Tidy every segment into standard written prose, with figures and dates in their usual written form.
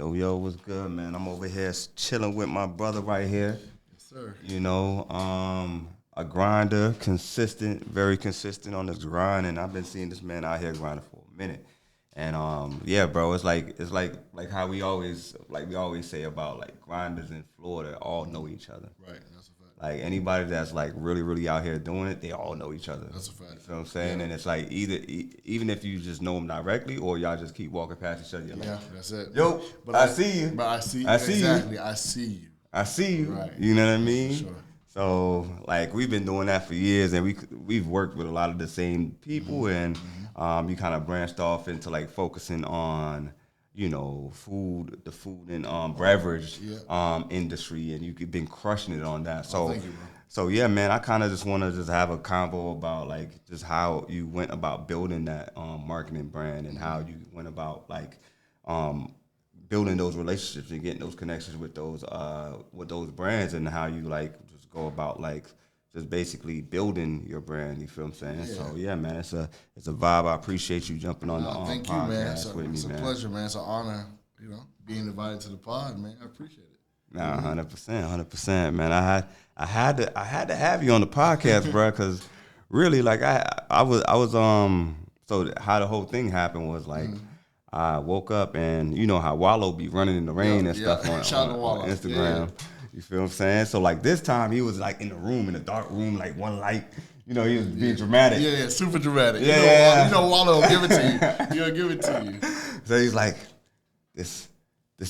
Yo, what's good, man? I'm over here chilling with my brother right here. Yes, sir. A grinder, consistent, very consistent on this grind, and I've been seeing this man out here grinding for a minute. And yeah, bro, it's like how we always say about like grinders in Florida all know each other. Right, that's a fact. Like anybody that's like really, really out here doing it, they all know each other. That's a fact. You feel what I'm saying? Yeah. And it's like even if you just know them directly, or y'all just keep walking past each other. You're like, Yeah, that's it. yo, But I see you. But I see exactly. I see you. I see you. Right. You know what I mean? Sure. So like we've been doing that for years, and we've worked with a lot of the same people, and you kind of branched off into like focusing on the food and beverage industry, and you've been crushing it on that. So. Thank you, bro. So yeah, man, I kind of just want to just have a convo about like just how you went about building that marketing brand, and how you went about like building those relationships and getting those connections with those brands, and how you like just go about like just basically building your brand. You feel what I'm saying? Yeah. So yeah, man, it's a vibe. I appreciate you jumping on the Thank you, podcast man. with me, It's a man. pleasure, man. It's an honor, being invited to the pod, man. I appreciate it. Nah, 100%, man. I had to have you on the podcast, bro, because really, like, I was So how the whole thing happened was like, I woke up, and you know how Wallow be running in the rain and stuff on Instagram. Yeah. You feel what I'm saying? So like this time he was like in the dark room, like one light. He was being dramatic. Yeah, super dramatic. Yeah. Wallow will give it to you. He'll give it to you. So he's like, this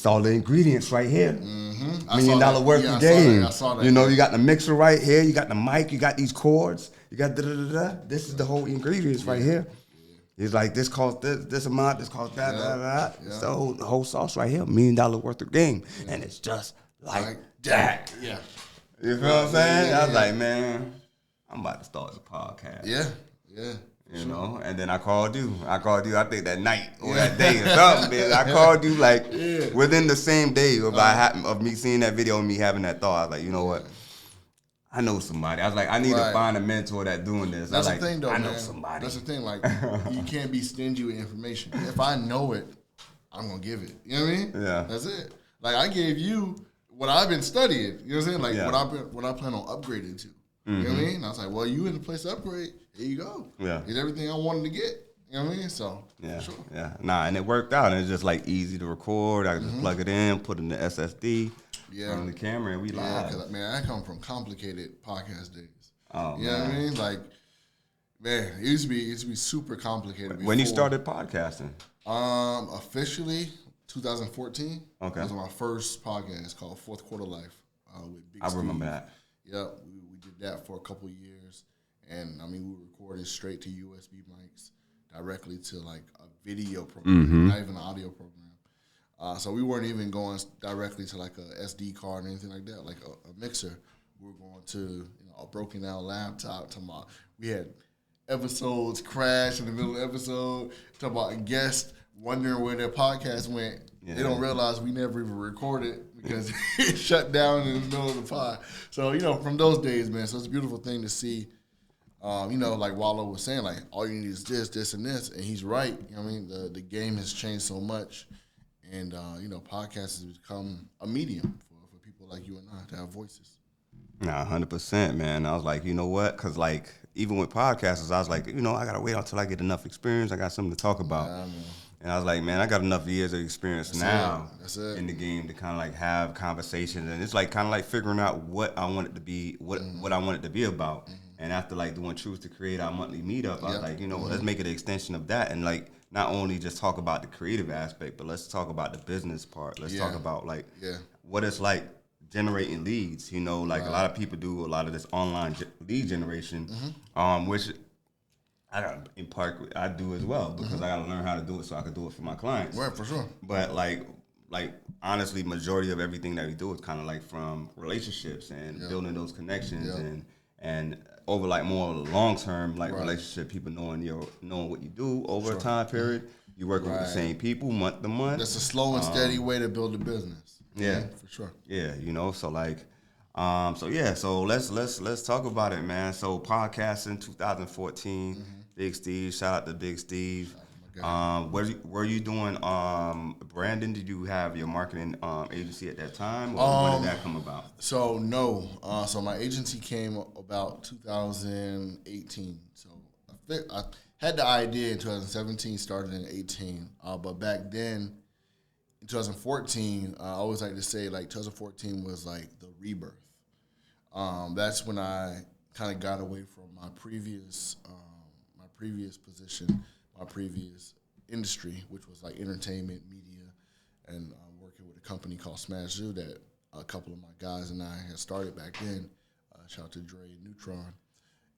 all the ingredients right here. $1 $1 million worth of game. I saw that. You got the mixer right here. You got the mic. You got these chords. You got da-da-da-da. This is the whole ingredients right here. He's like, this costs this amount. This costs that. Yeah. So the whole sauce right here, $1 million worth of game. And it's just like that. Yeah. You feel what I'm saying? Yeah. I was like, man, I'm about to start the podcast. Yeah. And then I called you. I think that night or that day or something. Man. I called you like within the same day of me seeing that video and me having that thought. I was like, you know what? I know somebody. I was like, I need to find a mentor that's doing this. That's the thing, though, I man. know somebody. That's the thing. Like, you can't be stingy with information. If I know it, I'm gonna give it. You know what I mean? Yeah. That's it. Like, I gave you what I've been studying. You know what I'm saying? Like, Yeah. what I plan on upgrading to. You know what I mean? And I was like, well, you in the place to upgrade. Here you go. Yeah. Get everything I wanted to get. You know what I mean? So, Yeah, sure. yeah. Nah, and it worked out. And it's just like easy to record. I can just plug it in, put it in the SSD, on the camera, and we live. Yeah, because, man, I come from complicated podcast days. Oh, you know what I mean? Like, man, it used to be super complicated. When you before. started podcasting? Officially, 2014. Okay. That was my first podcast called Fourth Quarter Life with Big I Steve. remember that. Yep, we did that for a couple of years, and I mean, we recorded straight to USB mics directly to like a video program, not even an audio program. So we weren't even going directly to like a SD card or anything like that, like a mixer. We were going to a broken down laptop. We had episodes crash in the middle of the episode. Talking about guests wondering where their podcast went. Yeah. They don't realize we never even recorded because it shut down in the middle of the pod. So, from those days, man, so it's a beautiful thing to see. Like Wallow was saying, like, all you need is this, and this. And he's right. I mean, the game has changed so much. And, podcasts has become a medium for people like you and I to have voices. Nah, 100%, man. I was like, you know what? Because, like, even with podcasters, I was like, I got to wait until I get enough experience. I got something to talk about. Yeah, and I was like, man, I got enough years of experience That's it. in the game to kind of, like, have conversations. And it's, like, kind of like figuring out what I want it to be, what I want it to be about. And after, like, doing Truth to Create our monthly meetup, I was like, let's make it an extension of that. And, like, not only just talk about the creative aspect, but let's talk about the business part. Let's talk about, like, what it's like generating leads. A lot of people do a lot of this online lead generation, which I do as well, because I got to learn how to do it so I can do it for my clients. Right, for sure. But, like honestly, majority of everything that we do is kind of like from relationships and building those connections and over like more long term relationship, people knowing what you do over a time period. You working with the same people month to month. That's a slow and steady way to build a business. Yeah, for sure. Yeah, so like, so let's talk about it, man. So podcasting 2014, Big Steve. Shout out to Big Steve. Were you doing branding? Did you have your marketing agency at that time, or when did that come about? So no. So my agency came about 2018. So I had the idea in 2017, started in 18. But back then, in 2014, I always like to say like 2014 was like the rebirth. That's when I kind of got away from my previous position, my previous industry, which was like entertainment, media, and working with a company called Smash Zoo that a couple of my guys and I had started back then. Shout out to Dre and Neutron.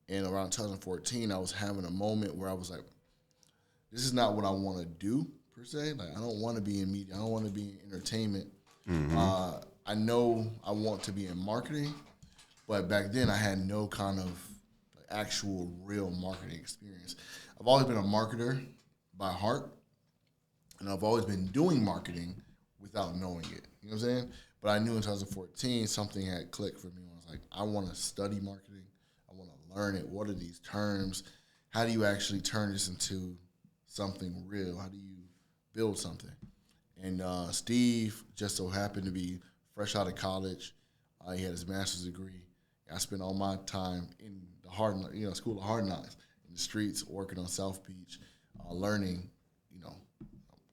And around 2014, I was having a moment where I was like, this is not what I want to do, per se. Like, I don't want to be in media. I don't want to be in entertainment. I know I want to be in marketing, but back then I had no kind of like, actual real marketing experience. I've always been a marketer by heart, and I've always been doing marketing without knowing it. You know what I'm saying? But I knew in 2014 something had clicked for me. I was like, I want to study marketing. I want to learn it. What are these terms? How do you actually turn this into something real? How do you build something? And Steve just so happened to be fresh out of college. He had his master's degree. I spent all my time in the school of hard knocks, in the streets, working on South Beach, learning,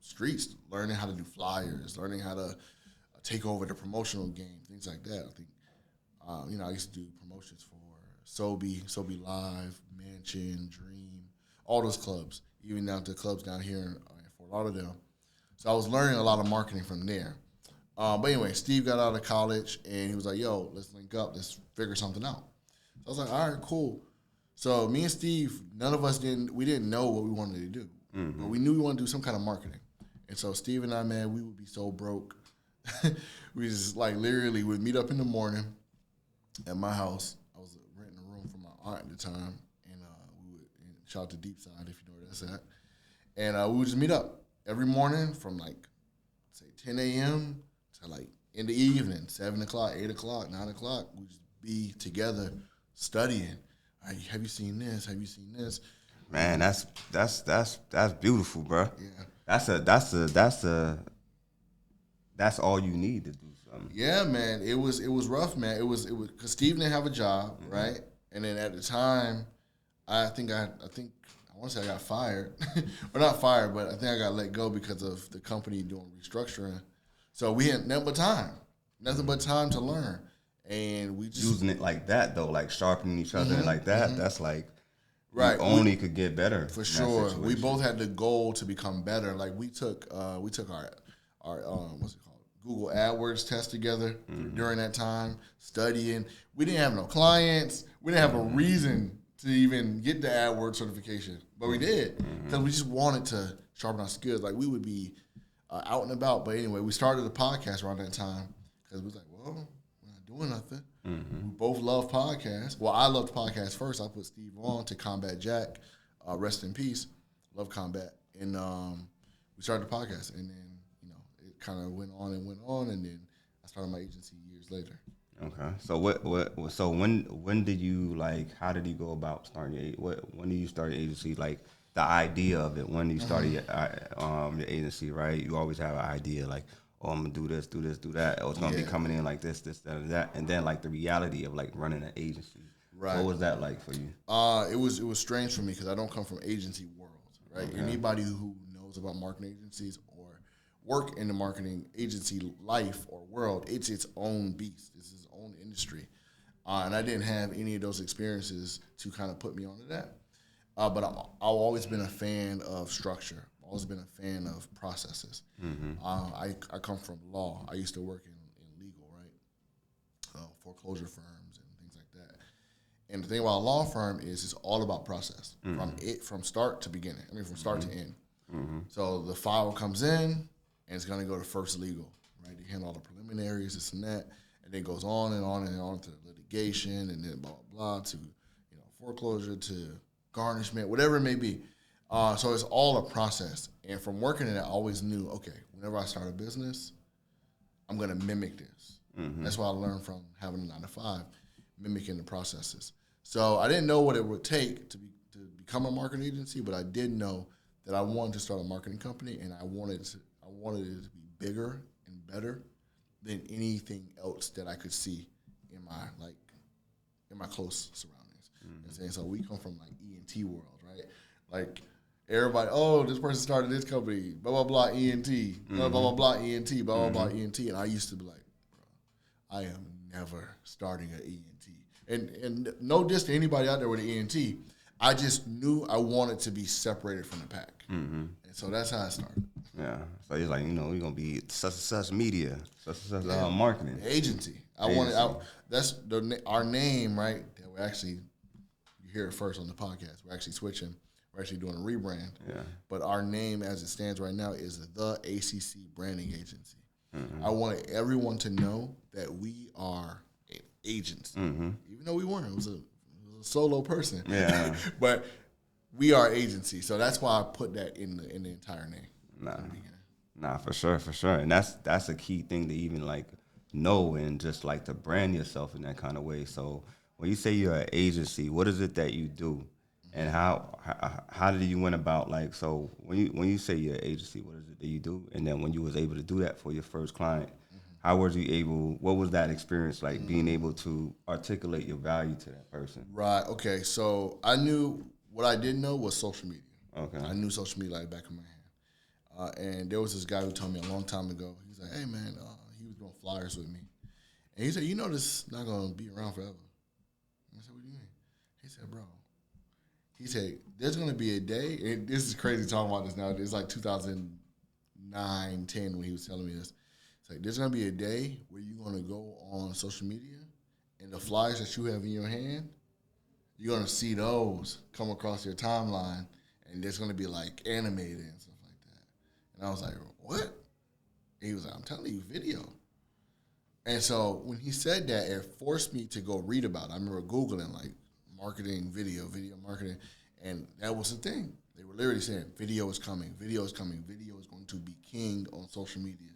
streets, learning how to do flyers, learning how to take over the promotional game, things like that. I think, I used to do promotions for Sobe Live, Mansion, Dream, all those clubs, even down to clubs down here in Fort Lauderdale. So I was learning a lot of marketing from there. But anyway, Steve got out of college, and he was like, yo, let's link up. Let's figure something out. So I was like, all right, cool. So me and Steve, none of us didn't know what we wanted to do. But we knew we wanted to do some kind of marketing. And so Steve and I, man, we would be so broke. We just, like, literally would meet up in the morning at my house. I was renting a room for my aunt at the time. And shout out to Deepside, if you know where that's at. And we would just meet up every morning from, like, say 10 a.m., to like in the evening, 7 o'clock, 8 o'clock, 9 o'clock, we just be together studying. Right, have you seen this? Have you seen this? Man, that's beautiful, bro. Yeah. That's all you need to do something. Yeah, man. It was rough, man. It was because Steve didn't have a job, right? And then at the time, I want to say I got fired. Well, not fired, but I think I got let go because of the company doing restructuring. So we had nothing but time to learn, and we just using it like that though, like sharpening each other like that. That's like right. You only could get better for sure. We both had the goal to become better. Like we took our what's it called, Google AdWords test together during that time, studying. We didn't have no clients. We didn't have a reason to even get the AdWords certification, but we did because we just wanted to sharpen our skills. Like we would be out and about. But anyway, we started a podcast around that time because we was like, well, we're not doing nothing. We both love podcasts. Well, I loved podcasts first. I put Steve on to Combat Jack, rest in peace. Love Combat. And we started the podcast. And then, it kind of went on. And then I started my agency years later. Okay. So so when did you, like, how did you go about starting when did you start your agency? Like, the idea of it, when you started your agency, right? You always have an idea, like, oh, I'm gonna do this, do that. Oh, it's gonna be coming in like this, that, and that, and then like the reality of like running an agency. Right. What was that like for you? It was strange for me because I don't come from agency world, right? Okay. Anybody who knows about marketing agencies or work in the marketing agency life or world, it's its own beast. It's its own industry, and I didn't have any of those experiences to kind of put me onto that. But I've always been a fan of structure. I've always been a fan of processes. I come from law. I used to work in legal, right? Foreclosure firms and things like that. And the thing about a law firm is it's all about process from start to beginning. I mean, from start to end. So the file comes in and it's going to go to first legal, right? They handle all the preliminaries, this and that, and then it goes on and on and on to litigation and then blah blah blah to foreclosure to garnishment, whatever it may be. So it's all a process. And from working in it, I always knew, okay, whenever I start a business, I'm going to mimic this. That's what I learned from having a 9-to-5, mimicking the processes. So I didn't know what it would take to become a marketing agency, but I did know that I wanted to start a marketing company, and I wanted it to be bigger and better than anything else that I could see in my close surroundings. You know what I'm saying? So we come from like ENT world, right? Like everybody, oh, this person started this company, blah blah blah ENT, blah blah blah ENT, blah blah blah ENT, and I used to be like, bro, I am never starting an ENT, and no diss to anybody out there with an ENT. I just knew I wanted to be separated from the pack, and so that's how I started. Yeah, so he's like, we're gonna be such and such media, such and such marketing agency. That's our name, right? That we're actually, you hear it first on the podcast. We're actually switching. We're actually doing a rebrand. Yeah. But our name, as it stands right now, is the ACC Branding Agency. I wanted everyone to know that we are an agency, even though we weren't. It was a solo person. Yeah. But we are agency, so that's why I put that in the entire name. Nah, for sure, and that's a key thing to even like know and just like to brand yourself in that kind of way. So when you say you're an agency, what is it that you do, and how did you went about like? So when you say you're an agency, what is it that you do? And then when you was able to do that for your first client, how was you able? What was that experience like? Being able to articulate your value to that person. Right. Okay. So I knew what I didn't know was social media. Okay. I knew social media like the back of my hand. And there was this guy who told me a long time ago. He's like, "Hey man," he was doing flyers with me, and he said, "This is not gonna be around forever." And I said, "What do you mean?" He said, "Bro," he said, "There's gonna be a day." And this is crazy talking about this now. It's like 2009, 10 when he was telling me this. It's like there's gonna be a day where you're gonna go on social media, and the flyers that you have in your hand, you're gonna see those come across your timeline, and it's gonna be like animated and stuff like that. And I was like, "What?" And he was like, "I'm telling you, video." And so when he said that, it forced me to go read about it. I remember Googling like marketing, video marketing, and that was the thing. They were literally saying, video is coming, video is coming, video is going to be king on social media.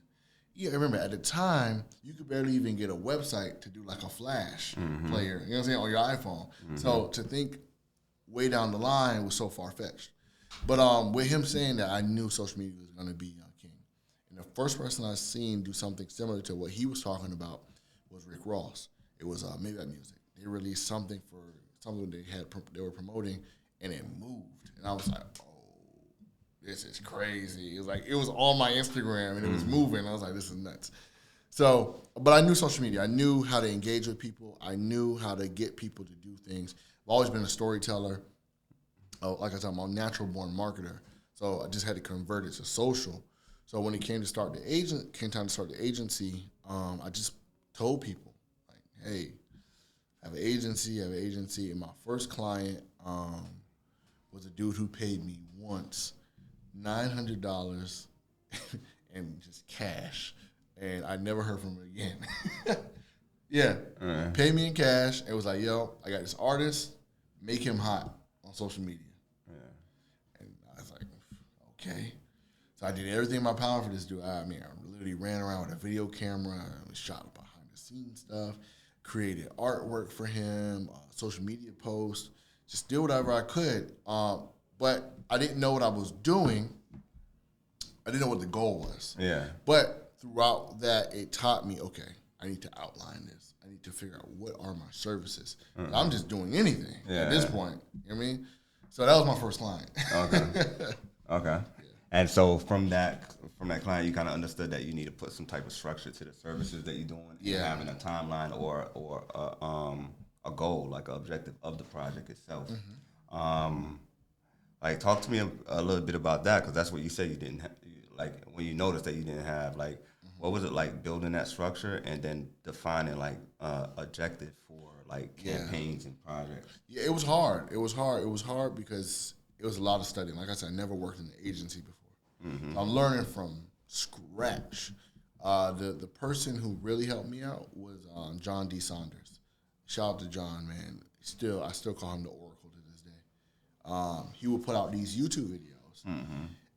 Yeah, remember at the time, you could barely even get a website to do like a flash player, you know what I'm saying, on your iPhone. So to think way down the line was so far-fetched. But with him saying that, I knew social media was going to be king. And the first person I seen do something similar to what he was talking about was Rick Ross. It was Maybe That Music. They released something they were promoting, and it moved. And I was like, oh, this is crazy. It was on my Instagram, and it was moving. I was like, this is nuts. So, but I knew social media. I knew how to engage with people. I knew how to get people to do things. I've always been a storyteller. Like I said, I'm a natural-born marketer. So I just had to convert it to social. So when it came time to start the agency, I just told people, like, hey, I have an agency. And my first client was a dude who paid me once $900 and just cash. And I never heard from him again. Yeah. Paid me in cash. It was like, yo, I got this artist, make him hot on social media. Yeah. And I was like, okay. So I did everything in my power for this dude. I literally ran around with a video camera, shot behind the scenes stuff, created artwork for him, social media posts, just did whatever I could. But I didn't know what I was doing. I didn't know what the goal was. Yeah. But throughout that, it taught me, okay, I need to outline this. I need to figure out what are my services. I'm just doing anything at this point. You know what I mean? So that was my first client. Okay. And so from that client, you kind of understood that you need to put some type of structure to the services that you're doing. And having a timeline or a goal, like an objective of the project itself. Like, talk to me a little bit about that, because that's what you said you didn't have. Like, when you noticed that you didn't have, like, what was it like building that structure and then defining, like, objective for, like, campaigns and projects? Yeah, it was hard. It was hard because it was a lot of studying. Like I said, I never worked in an agency before. So I'm learning from scratch. The person who really helped me out was John D. Saunders. Shout out to John, man. I still call him the Oracle to this day. He would put out these YouTube videos.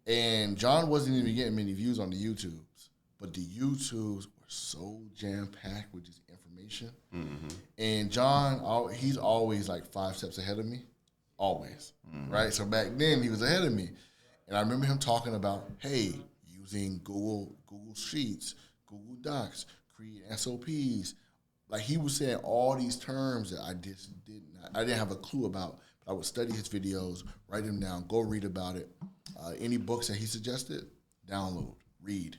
And John wasn't even getting many views on the YouTubes, but the YouTubes were so jam-packed with just information. And John, he's always like 5 steps ahead of me, always, right? So back then, he was ahead of me. And I remember him talking about, hey, using Google Sheets, Google Docs, create SOPs. Like he was saying all these terms that I didn't have a clue about. But I would study his videos, write them down, go read about it. Any books that he suggested, download, read,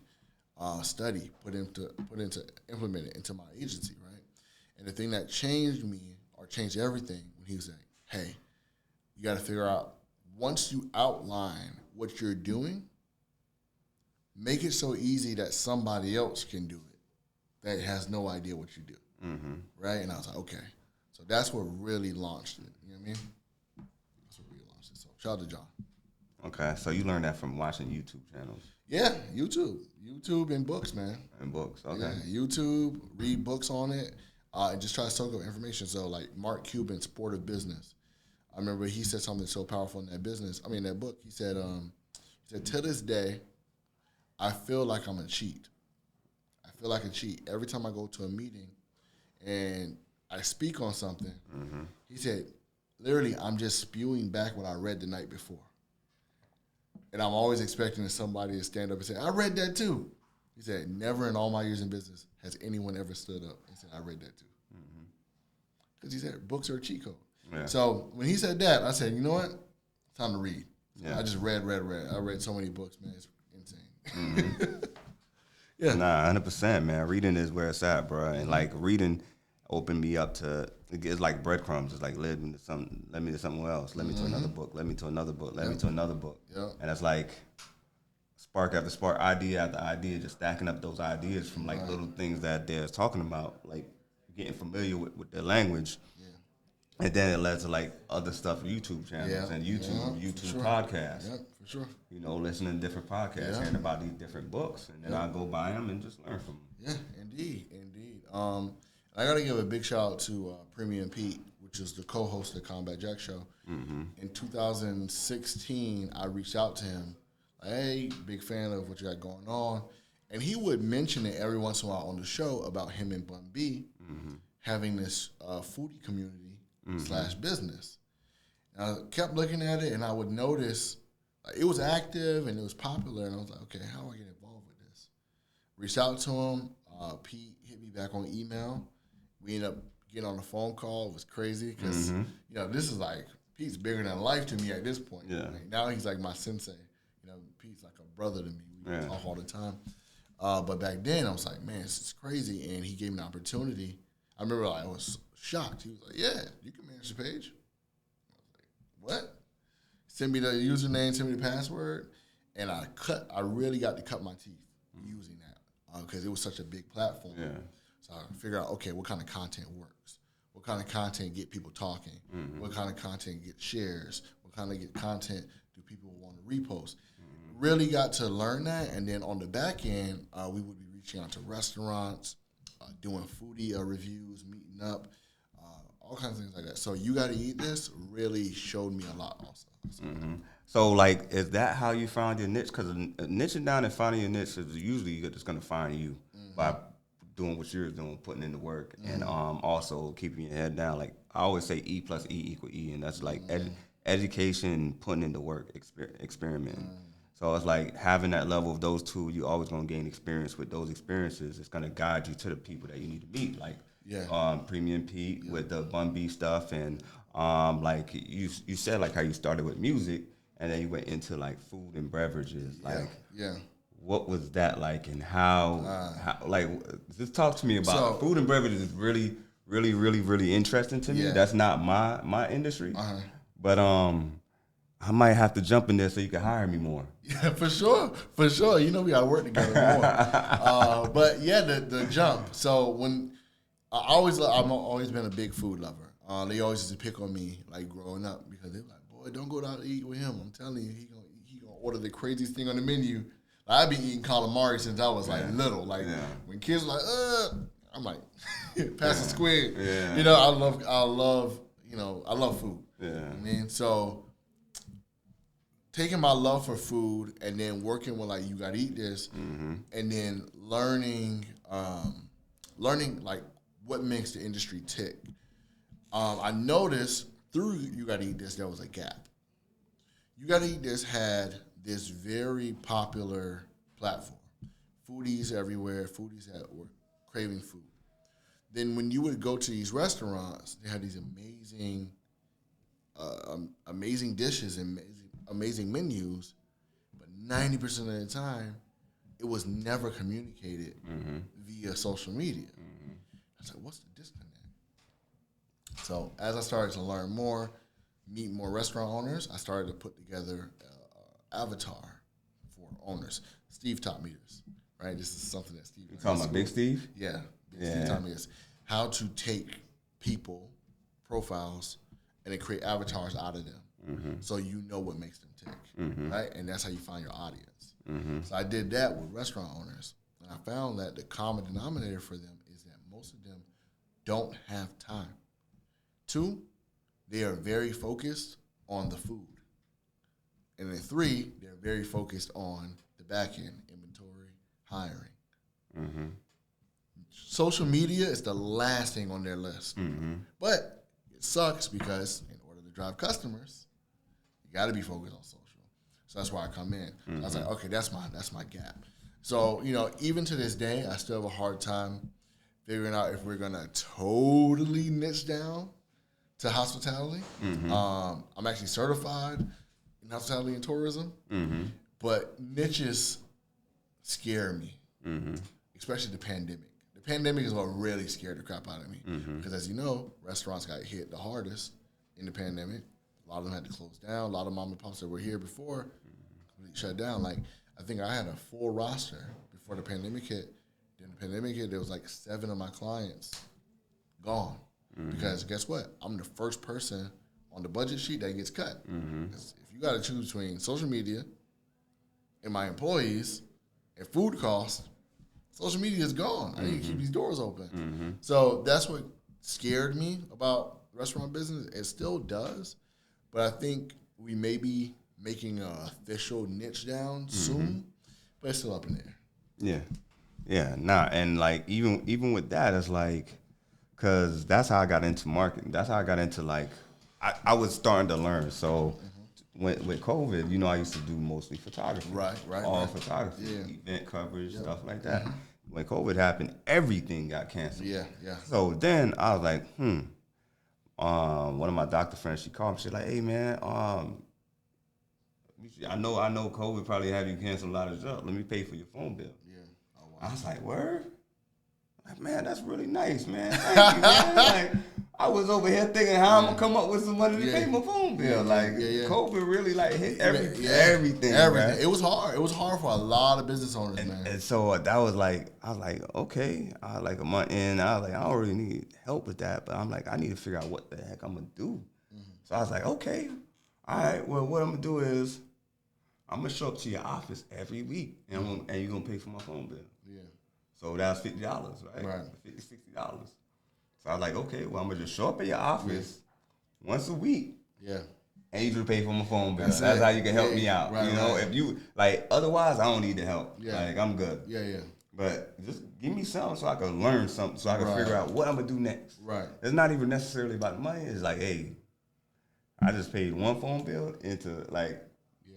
study, implement it into my agency, right? And the thing that changed me or changed everything when he was like, hey, you got to figure out, once you outline what you're doing, make it so easy that somebody else can do it that has no idea what you do, right? And I was like, okay. So that's what really launched it. You know what I mean? That's what really launched it. So shout out to John. Okay, so you learned that from watching YouTube channels. Yeah, YouTube and books, man. And books, okay. Yeah, YouTube, read books on it, and just try to soak up information. So like Mark Cuban's Sport of Business. I remember he said something so powerful in that book. He said, to this day, I feel like I'm a cheat. I feel like a cheat. Every time I go to a meeting and I speak on something, he said, literally, I'm just spewing back what I read the night before. And I'm always expecting somebody to stand up and say, I read that too. He said, never in all my years in business has anyone ever stood up and said, I read that too. Because he said, books are a cheat code. Yeah. So when he said that, I said, you know what? Time to read. So I just read. I read so many books, man. It's insane. Yeah. Nah, 100%, man. Reading is where it's at, bro. And like reading opened me up to, it's like breadcrumbs. It's like led me to something else. Led me to another book. Led me to another book. Led me to another book. Yep. And it's like spark after spark, idea after idea, just stacking up those ideas from like little things that they're talking about, like getting familiar with their language. And then it led to like other stuff, YouTube channels and YouTube podcasts. Yeah, for sure. You know, listening to different podcasts, hearing about these different books, and then I go buy them and just learn from them. Yeah, indeed. I got to give a big shout out to Premium Pete, which is the co-host of the Combat Jack Show. In 2016, I reached out to him, like, hey, big fan of what you got going on. And he would mention it every once in a while on the show about him and Bun B having this foodie community / business. And I kept looking at it, and I would notice it was active and it was popular, and I was like, okay, how do I get involved with this? Reached out to him. Pete hit me back on email. We ended up getting on a phone call. It was crazy because, this is like, Pete's bigger than life to me at this point. Yeah. Like, now he's like my sensei. Pete's like a brother to me. We talk all the time. But back then, I was like, man, this is crazy. And he gave me an opportunity. I remember I was shocked. He was like, yeah, you can manage the page. I was like, what? Send me the username, send me the password. And I really got to cut my teeth using that because it was such a big platform. Yeah. So I figured out, okay, what kind of content works? What kind of content get people talking? What kind of content get shares? What kind of content do people want to repost? Really got to learn that. And then on the back end, we would be reaching out to restaurants, doing foodie reviews, meeting up, all kinds of things like that. So You Gotta Eat This really showed me a lot also. So, like, is that how you found your niche? Because niching down and finding your niche is usually you're just going to find you by doing what you're doing, putting in the work, and also keeping your head down. Like, I always say E plus E equal E, and that's like education, putting in the work, experimenting. So it's like having that level of those two, you're always going to gain experience with those experiences. It's going to guide you to the people that you need to meet, like Premium Pete with the Bun B stuff, and like you said, like how you started with music, and then you went into like food and beverages. Like, what was that like, and how like, just talk to me about food and beverages is really, really, really, really interesting to me. That's not my industry, but I might have to jump in there so you can hire me more. Yeah, for sure. We gotta work together more. But yeah, the jump. So when I've always been a big food lover. They always used to pick on me like growing up because they were like, boy, don't go out to eat with him. I'm telling you, he gonna order the craziest thing on the menu. Like, I've been eating calamari since I was like little. Like when kids were like, I'm like, pass the squid. Yeah. I love food. Yeah. I mean, so taking my love for food and then working with like You Gotta Eat This, and then learning like what makes the industry tick. I noticed through You Gotta Eat This there was a gap. You Gotta Eat This had this very popular platform. Foodies everywhere, foodies that were craving food. Then when you would go to these restaurants, they had these amazing dishes and amazing menus, but 90% of the time, it was never communicated via social media. I was like, what's the disconnect? So as I started to learn more, meet more restaurant owners, I started to put together an avatar for owners. Steve taught me this, right? This is something that Steve. You talking about Big Steve? Yeah. Steve taught me this. How to take people, profiles, and then create avatars out of them, so you know what makes them tick, right? And that's how you find your audience. So I did that with restaurant owners, and I found that the common denominator for them is that most of them don't have time. 2, they are very focused on the food. And then 3, they're very focused on the back end, inventory, hiring. Social media is the last thing on their list. But it sucks because in order to drive customers, you got to be focused on social. So that's why I come in. I was like, okay, that's my gap. So, even to this day, I still have a hard time figuring out if we're going to totally niche down to hospitality. I'm actually certified in hospitality and tourism, but niches scare me, especially the pandemic. The pandemic is what really scared the crap out of me because, as you know, restaurants got hit the hardest in the pandemic. A lot of them had to close down. A lot of mom and pops that were here before shut down. Like, I think I had a full roster before the pandemic hit. Then the pandemic hit, there was like 7 of my clients gone. Because guess what? I'm the first person on the budget sheet that gets cut. If you got to choose between social media and my employees and food costs, social media is gone. I need to keep these doors open. So that's what scared me about restaurant business. It still does, but I think we may be making an official niche down soon, but it's still up in there. Yeah, and like even with that, it's like, because that's how I got into marketing. That's how I got into, like, I was starting to learn. So with COVID, I used to do mostly photography. Right. All photography, event coverage, stuff like that. When COVID happened, everything got canceled. Yeah. So then I was like, one of my doctor friends, she called me. She's like, hey, man, I know COVID probably had you cancel a lot of jobs. Let me pay for your phone bill. Yeah. Oh, wow. I was like, word? Like, man, that's really nice, man. Thank you, man. Like, I was over here thinking how I'm gonna come up with some money to pay my phone bill. COVID really hit everything. Everything. It was hard. It was hard for a lot of business owners, man. And so that was like, I was like, okay. I was like a month in. I was like, I don't really need help with that, but I'm like, I need to figure out what the heck I'm gonna do. So I was like, okay, all right. Well, what I'm gonna do is I'm gonna show up to your office every week, and you're gonna pay for my phone bill. Yeah. So that's $50, right? Right. $50, $60. So I was like, okay, well, I'm going to just show up at your office once a week. Yeah. And you just pay for my phone bill. That's it. how you can help me out. Right, If you, otherwise, I don't need the help. Yeah. Like, I'm good. Yeah. But just give me something so I can learn something, so I can figure out what I'm going to do next. Right. It's not even necessarily about the money. It's like, hey, I just paid one phone bill into,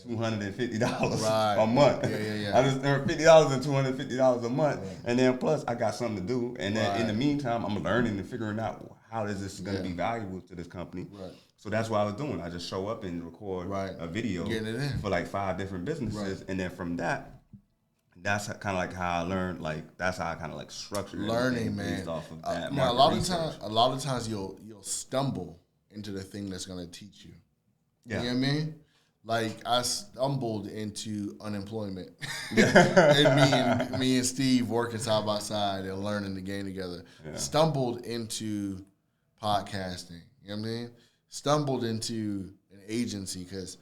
$250 a month. Yeah. I just earned $50 and $250 a month, and then plus I got something to do. And then in the meantime, I'm learning and figuring out how is this going to be valuable to this company. Right. So that's what I was doing. I just show up and record a video for 5 different businesses, and then from that, that's kind of like how I learned. That's how I kind of structured learning, man. Based off of that. A lot of times you'll stumble into the thing that's going to teach you. Yeah. You know what I mean? Like, I stumbled into unemployment. And me and Steve working side by side and learning the game together. Yeah. Stumbled into podcasting. You know what I mean? Stumbled into an agency because,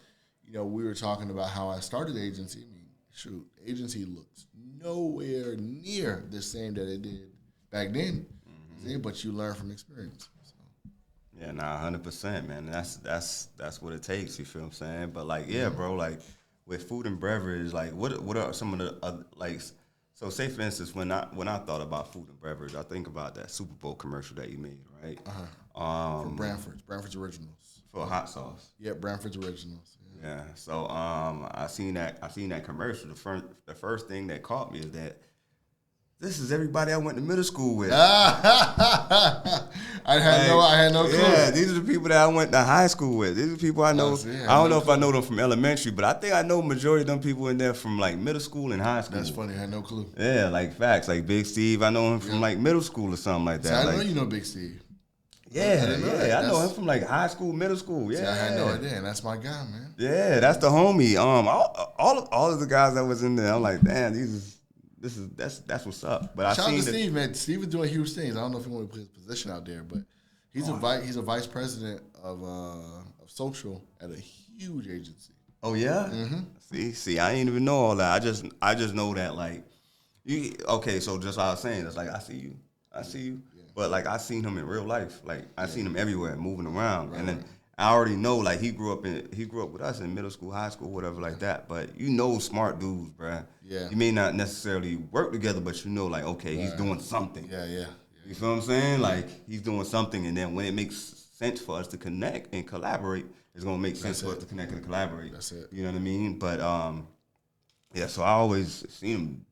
we were talking about how I started the agency. I mean, shoot, agency looks nowhere near the same that it did back then. But you learn from experience. Yeah, 100%, man. That's what it takes. You feel what I'm saying? But bro, with food and beverage, what are some of the So say for instance, when I thought about food and beverage, I think about that Super Bowl commercial that you made, right? For Branford's Originals. For hot sauce. Yeah, Branford's Originals. Yeah. So I seen that commercial. The first thing that caught me is that this is everybody I went to middle school with. I had no clue. Yeah, these are the people that I went to high school with. These are the people I know. I don't know if I know them from elementary, but I think I know majority of them people in there from like middle school and high school. That's funny. I had no clue. Yeah, like facts. Like Big Steve, I know him from like middle school or something like that. See, I like, know you know Big Steve. I know him from like high school, middle school. Yeah, see, I had no idea. And that's my guy, man. Yeah, that's the homie. All of the guys that was in there, I'm like, damn, that's what's up. But shout out to Steve, man. Steve is doing huge things. I don't know if he want to put his position out there, but he's a vice president of social at a huge agency. Oh yeah. Mm-hmm. See, I ain't even know all that. I just know that like, okay. So just what I was saying, it's like I see you. Yeah. But like I seen him in real life. Like I seen him everywhere, moving around, and then I already know like he grew up with us in middle school, high school, whatever like that. But you know, smart dudes, bruh. Yeah. You may not necessarily work together, but you know, like okay, he's doing something. Yeah. You feel what I'm saying? Like he's doing something, and then when it makes sense for us to connect and collaborate, it's gonna make sense for us to connect and collaborate. That's it. You know what I mean? But yeah. So I always see him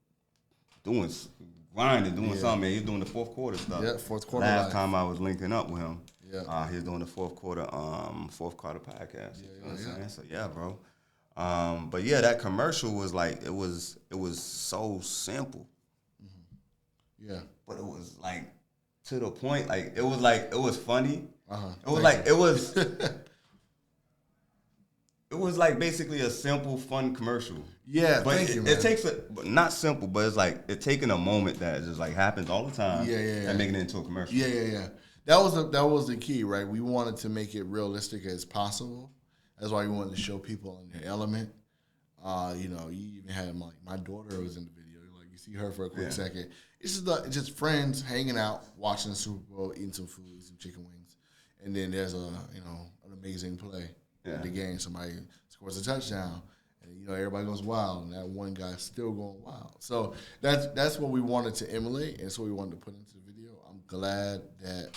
doing something. He's doing the fourth quarter stuff. Yeah, fourth quarter. Last time I was linking up with him. Yeah. He's doing the fourth quarter podcast. You know what I'm saying? So yeah, bro. But yeah, that commercial was like it was so simple. Mm-hmm. Yeah. But it was like to the point, like it was funny. It was like basically a simple, fun commercial. Yeah, but thank you, man. It takes not simple, but it's like it taking a moment that just like happens all the time. Yeah. And making it into a commercial. Yeah. That was the key, right? We wanted to make it realistic as possible. That's why we wanted to show people in their element. You even had my daughter was in the video. Like you see her for a quick second. It's just friends hanging out, watching the Super Bowl, eating some food, some chicken wings, and then there's an amazing play at the game. Somebody scores a touchdown, and everybody goes wild, and that one guy's still going wild. So that's what we wanted to emulate, and so we wanted to put into the video. I'm glad that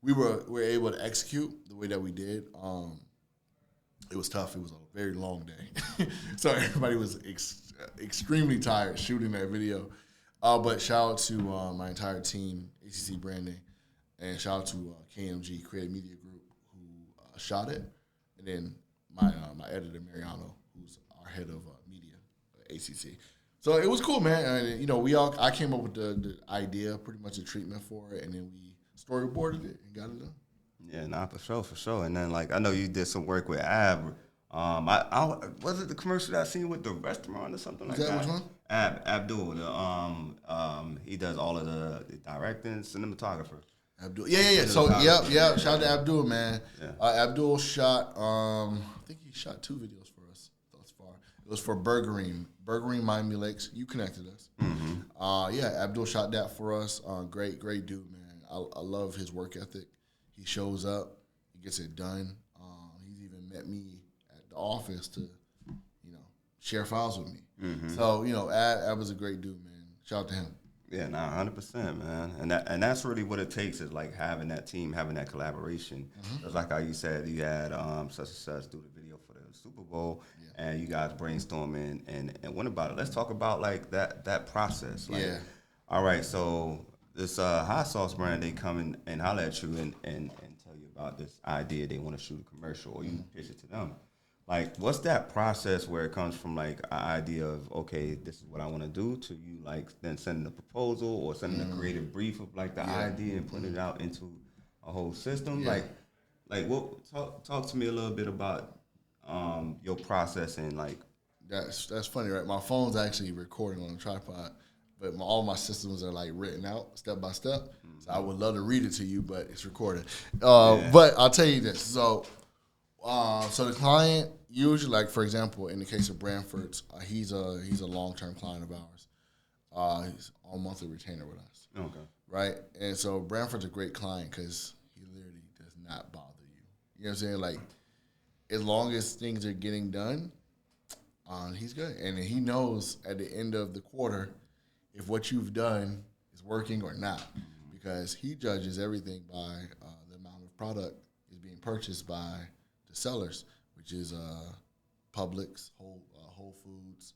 we were able to execute the way that we did. It was tough. It was a very long day, so everybody was extremely tired shooting that video. But shout out to my entire team, ACC Branding, and shout out to KMG Creative Media Group who shot it, and then my editor Mariano, who's our head of media, ACC. So it was cool, man. And I came up with the idea, pretty much a treatment for it, and then we storyboarded it and got it done. Yeah, nah, for sure. And then like I know you did some work with Ab. Was it the commercial that I seen with the restaurant or something like that? Which one? Abdul. He does all of the directing, cinematographer. Abdul. Yeah. So yep. Shout out to Abdul, man. Yeah. Abdul shot. I think he shot 2 videos for us thus far. It was for Burgering Miami Lakes. You connected us. Mm-hmm. Abdul shot that for us. Great dude, man. I love his work ethic. He shows up. He gets it done. He's even met me at the office to, share files with me. Mm-hmm. So, Ab was a great dude, man. Shout out to him. Yeah, 100%, man. And that's really what it takes is like having that team, having that collaboration. Mm-hmm. Just like how you said, you had such and such do the video for the Super Bowl, and you guys brainstorming and what about it? Let's talk about like that process. Like, all right, so this hot sauce brand, they come and holler at you and tell you about this idea they want to shoot a commercial, or you pitch it to them. Like, what's that process where it comes from, like, an idea of, okay, this is what I want to do, to you, like, then sending a proposal or sending a creative brief of, like, the idea and putting it out into a whole system? Yeah. Like, what? Talk to me a little bit about your process and, like. That's funny, right? My phone's actually recording on a tripod, but all my systems are, like, written out step by step. Mm-hmm. So I would love to read it to you, but it's recorded. But I'll tell you this. So the client usually, like for example, in the case of Branford's, he's a long-term client of ours. He's on monthly retainer with us. Okay. Right, and so Branford's a great client because he literally does not bother you. You know what I'm saying? Like, as long as things are getting done, he's good, and he knows at the end of the quarter if what you've done is working or not, because he judges everything by the amount of product is being purchased by the sellers, which is Publix, Whole Foods,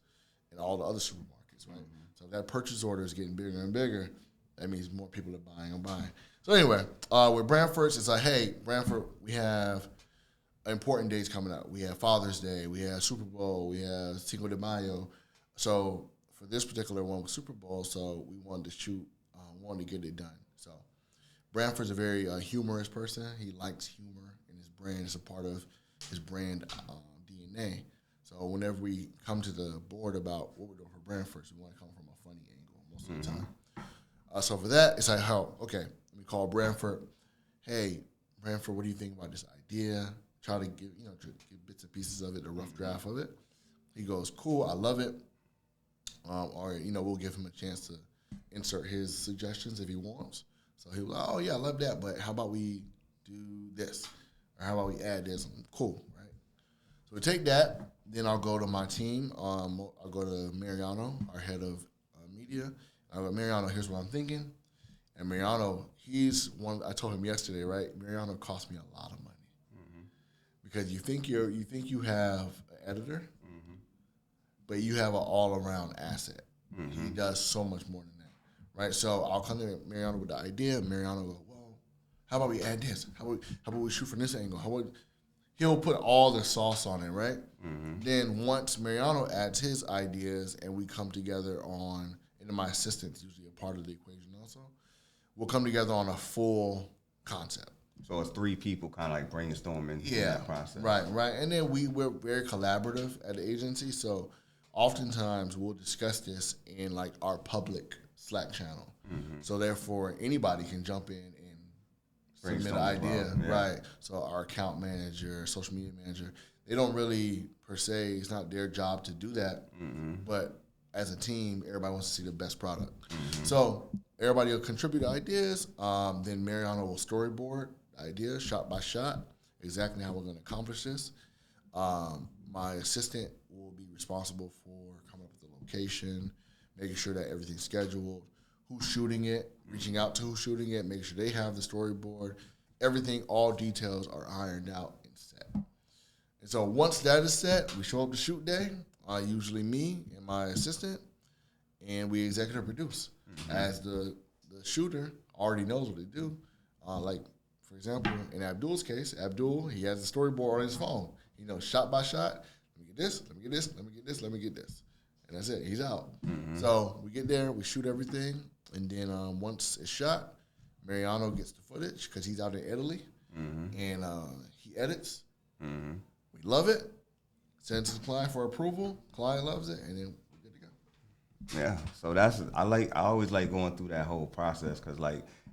and all the other supermarkets, right? So if that purchase order is getting bigger and bigger, that means more people are buying and buying. So anyway, with Brandford's, it's like, hey, Brandford, we have important days coming up. We have Father's Day, we have Super Bowl, we have Cinco de Mayo. So for this particular one with Super Bowl, so we wanted to shoot, wanted to get it done. So Brandford's a very humorous person. He likes humor in his brand. It's a part of his brand DNA. So whenever we come to the board about what we're doing for Brandford's, we want to come from a funny angle most of the time. So for that, it's like, okay, let me call Brandford. Hey, Brandford, what do you think about this idea? Try to give bits and pieces of it, a rough draft of it. He goes, cool, I love it. Or we'll give him a chance to insert his suggestions if he wants. So he was like, oh yeah, I love that, but how about we do this? Or how about we add this? Cool, right? So we take that, then I'll go to my team. I'll go to Mariano, our head of media. I go, Mariano, here's what I'm thinking. And Mariano, he's one. I told him yesterday, right? Mariano cost me a lot of money because you think you have an editor, but you have an all-around asset. He does so much more than that, right? So I'll come to Mariano with the idea. Mariano will go, well, how about we add this? How about we shoot from this angle? He'll put all the sauce on it, right? Then once Mariano adds his ideas and we come together on, and my assistant's usually a part of the equation also, we'll come together on a full concept. So it's three people kind of like brainstorming in that process. Right. And then we're very collaborative at the agency, so oftentimes we'll discuss this in like our public Slack channel. So therefore anybody can jump in and submit an idea. Right. So our account manager, social media manager, they don't really per se, it's not their job to do that. But as a team, everybody wants to see the best product. So everybody will contribute ideas. Then Mariano will storyboard ideas shot by shot, exactly how we're going to accomplish this. My assistant will be responsible for coming up with the location, making sure that everything's scheduled, who's shooting it, reaching out to who's shooting it, making sure they have the storyboard. Everything, all details are ironed out and set. And so once that is set, we show up to shoot day, usually me and my assistant, and we executive produce. As the shooter already knows what to do. Like, for example, in Abdul's case, he has the storyboard on his phone. Shot by shot, let me get this, let me get this, let me get this, let me get this. And that's it, he's out. So we get there, we shoot everything, and then once it's shot, Mariano gets the footage because he's out in Italy, and he edits. We love it, sends to the client for approval, client loves it, and then we're good to go. Yeah, so I always like going through that whole process because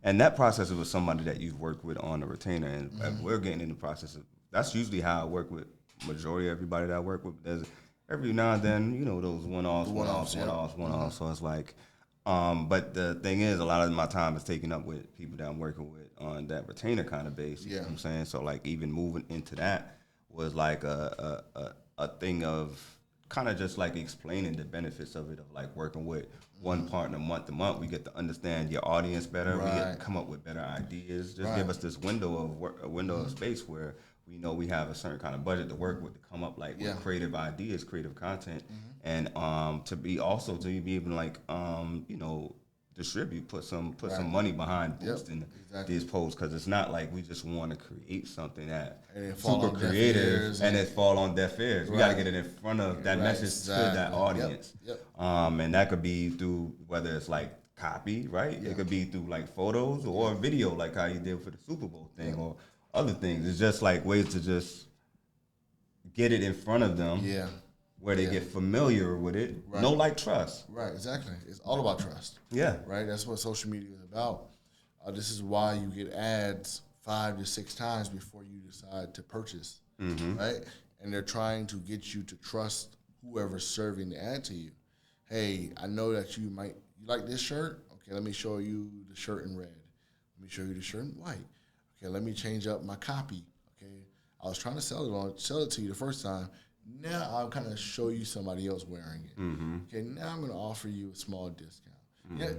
and that process is with somebody that you've worked with on the retainer, and we're getting in the process that's usually how I work with majority of everybody that I work with. There's every now and then, those one-offs. So it's like, but the thing is, a lot of my time is taken up with people that I'm working with on that retainer kind of base. You know what I'm saying? So like even moving into that was like a thing of kind of just like explaining the benefits of it, of like working with one partner month to month. We get to understand your audience better. We get to come up with better ideas. Just give us this window of work, a window of space where we know we have a certain kind of budget to work with to come up with creative ideas, creative content, and to be able to like distribute, put some money behind boosting these posts, because it's not like we just want to create something that super creative and it fall on deaf ears. We got to get it in front of that message to that audience. And that could be through whether it's like copy, right? It could be through like photos or video, like how you did for the Super Bowl thing, or other things. It's just like ways to just get it in front of them. Where they get familiar with it. No, like, trust. Right, exactly. It's all about trust. Yeah. Right? That's what social media is about. This is why you get ads 5 to 6 times before you decide to purchase. Right? And they're trying to get you to trust whoever's serving the ad to you. Hey, I know that you like this shirt? Okay, let me show you the shirt in red. Let me show you the shirt in white. Okay, let me change up my copy. Okay, I was trying to sell it to you the first time. Now I'll kind of show you somebody else wearing it. Okay, now I'm going to offer you a small discount. Yeah,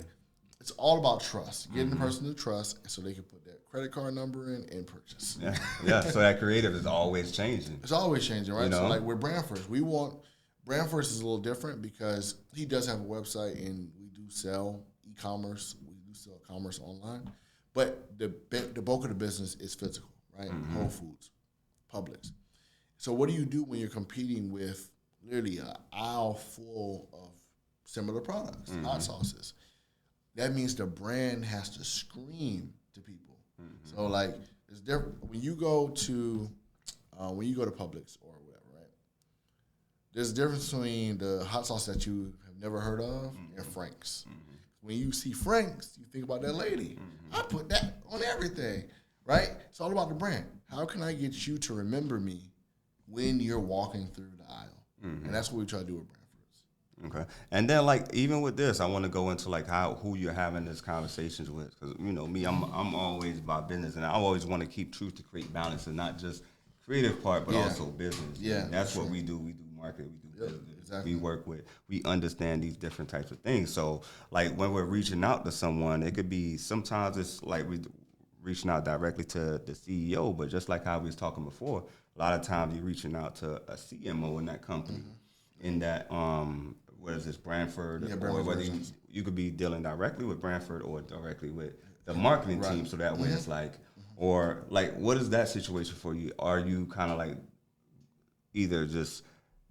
It's all about trust. Getting the person to trust so they can put their credit card number in and purchase. Yeah. So that creative is always changing. It's always changing, right? You know? So like with Brand First, Brand First is a little different because he does have a website and we do sell e-commerce. We do sell commerce online. But the bulk of the business is physical, right? Whole Foods, Publix. So what do you do when you're competing with literally an aisle full of similar products, hot sauces? That means the brand has to scream to people. So like it's different when you go to Publix or whatever, right? There's a difference between the hot sauce that you have never heard of and Frank's. When you see Frank's, you think about that lady. I put that on everything, right? It's all about the brand. How can I get you to remember me when you're walking through the aisle? And that's what we try to do with Brand First. Okay. And then, like, even with this, I want to go into, like, who you're having these conversations with. Because, you know, me, I'm always about business. And I always want to keep truth to create balance and not just creative part, but also business. Yeah. And that's what we do. We do market. We do business. Exactly. We work with. We understand these different types of things. So, like, when we're reaching out to someone, it could be sometimes it's like we reaching out directly to the CEO, but just like how we was talking before, a lot of times you're reaching out to a CMO in that company, in that what is this, Brandford, or whether you could be dealing directly with Brandford or directly with the marketing team, so that way it's like, or like, what is that situation for you? Are you kind of like either just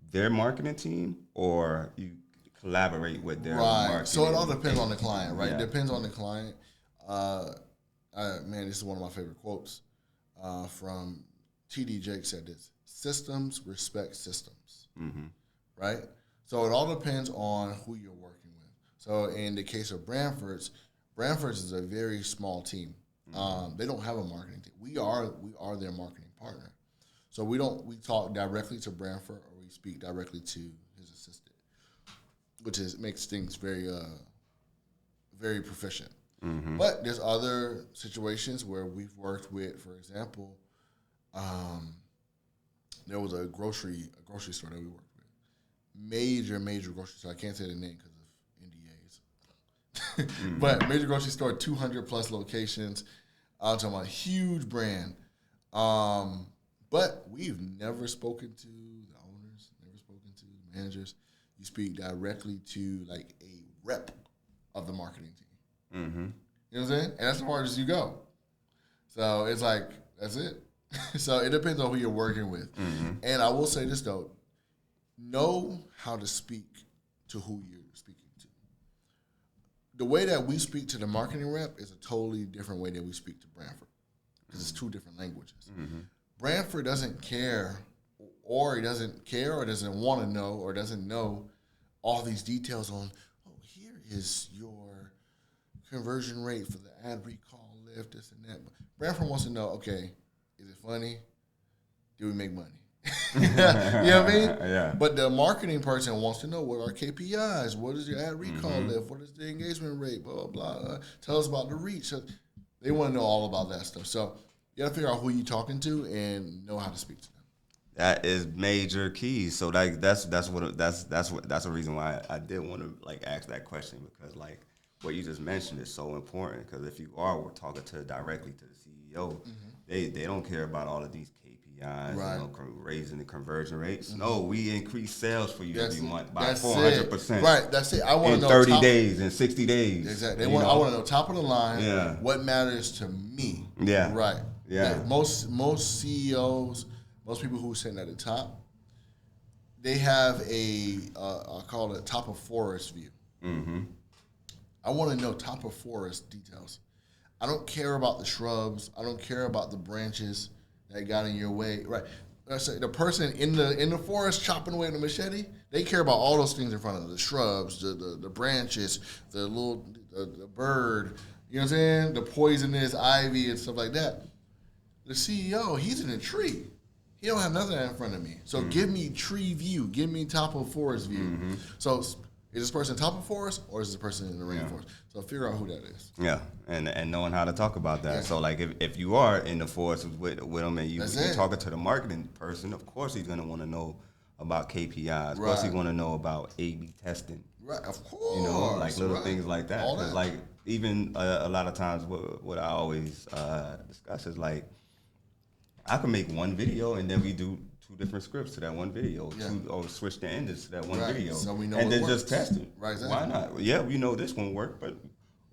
their marketing team, or you collaborate with their marketing? So it all depends on the client, right? Yeah. It depends on the client. Man, this is one of my favorite quotes from T.D. Jakes said this: systems respect systems, right? So it all depends on who you're working with. So in the case of Brandford's is a very small team. They don't have a marketing team. We are their marketing partner. So we talk directly to Brandford, or we speak directly to his assistant, which makes things very very proficient. But there's other situations where we've worked with, for example, there was a grocery store that we worked with. Major grocery store. I can't say the name because of NDAs. But major grocery store, 200 plus locations. I'm talking about a huge brand. But we've never spoken to the owners, never spoken to the managers. You speak directly to like a rep of the marketing team. You know what I'm saying? And that's as far as you go. So it's like, that's it. So it depends on who you're working with. And I will say this, though. Know how to speak to who you're speaking to. The way that we speak to the marketing rep is a totally different way that we speak to Brandford, because it's two different languages. Brandford doesn't care, or he doesn't care, or doesn't want to know, or doesn't know all these details on, here is your conversion rate for the ad recall lift, this and that. Brandford wants to know, okay, is it funny? Do we make money? You know what I mean? Yeah. But the marketing person wants to know, what are KPIs? What is your ad recall lift? What is the engagement rate? Blah, blah, blah. Tell us about the reach. So they want to know all about that stuff. So you got to figure out who you're talking to and know how to speak to them. That is major keys. So like that's a reason why I did want to like ask that question, because like what you just mentioned is so important, because if you are talking directly to the CEO, they don't care about all of these KPIs, Right. you know, raising the conversion rates. No, we increase sales for you every month by That's 400%. Right, that's it. I want to in know 30 days, in 60 days. Exactly. I want to know top of the line. Yeah. What matters to me. Yeah. Right. Yeah. Most CEOs, most people who are sitting at the top, they have I call it top of forest view. I want to know top of forest details. I don't care about the shrubs. I don't care about the branches that got in your way. Right. The person in the forest chopping away with a machete, they care about all those things in front of them: the shrubs, the branches, the bird. You know what I'm saying? The poisonous ivy and stuff like that. The CEO, he's in a tree. He don't have nothing in front of me. So give me tree view. Give me top of forest view. So is this person top of forest, or is this person in the rainforest? So figure out who that is. Yeah, and knowing how to talk about that. Yeah. So like if you are in the forest with them and you're talking to the marketing person, of course he's gonna want to know about KPIs. Of course he's want to know about A/B testing. Right, of course. You know, like little things like that. Because like even a lot of times what I always discuss is like I can make one video and then we do 2 different scripts to that one video, or switch the endings to that one video, so we know and then works. just test it. Right, exactly. Why not? Yeah, we know this won't work, but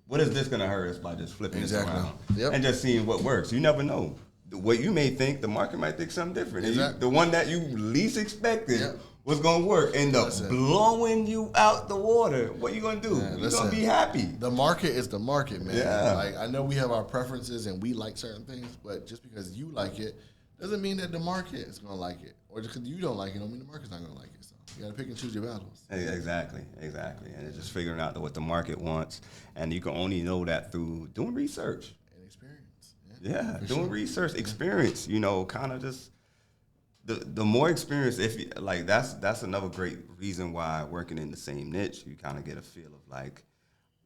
what is this gonna hurt us by just flipping this around and just seeing what works? You never know. What you may think, the market might think something different. Exactly. The one that you least expected was gonna work, and blowing you out the water. What you gonna do? You're gonna be happy. The market is the market, man. Yeah. Like, I know we have our preferences and we like certain things, but just because you like it doesn't mean that the market is gonna like it, or just because you don't like it, don't mean the market's not gonna like it. So you gotta pick and choose your battles. Exactly, and it's just figuring out what the market wants, and you can only know that through doing research and experience. Doing research, experience. You know, kind of just. The more experience, if you, like, that's another great reason why working in the same niche, you kind of get a feel of like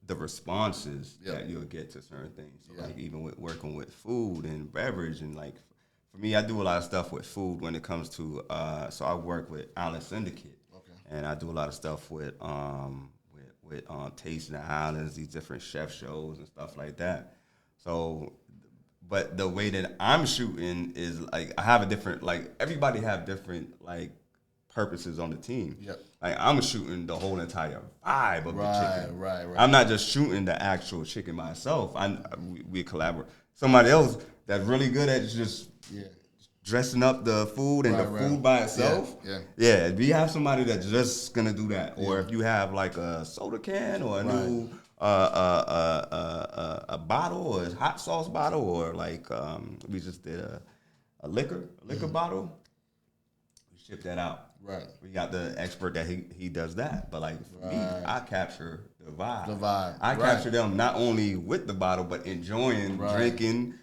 the responses that you'll get to certain things. So like even with working with food and beverage, and like for me, I do a lot of stuff with food when it comes to. So I work with Island Syndicate, and I do a lot of stuff with Tasting the Islands, these different chef shows and stuff like that. So. But the way that I'm shooting is like I have a different, like everybody have different like purposes on the team. Yep. Like I'm shooting the whole entire vibe of the chicken. Right. I'm not just shooting the actual chicken myself. We collaborate. Somebody else that's really good at just dressing up the food and food by itself. Yeah. If you have somebody that's just gonna do that, or if you have like a soda can or a new a bottle, or a hot sauce bottle, or like we just did a liquor bottle. We ship that out. Right. We got the expert that he does that. But like for me, I capture the vibe. I capture them not only with the bottle, but enjoying drinking.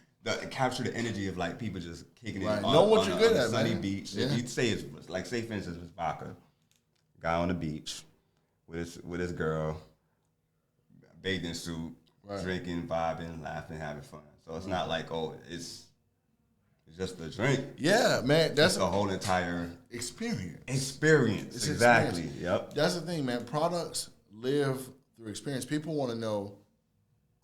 Capture the energy of like people just kicking it on a sunny beach. If you say it's like, say for instance, it's vodka, guy on the beach with his girl. Bathing suit, drinking, vibing, laughing, having fun. So it's not like, it's just a drink. Yeah, man, that's the whole entire experience. It's exactly. Experience. Yep. That's the thing, man. Products live through experience. People want to know,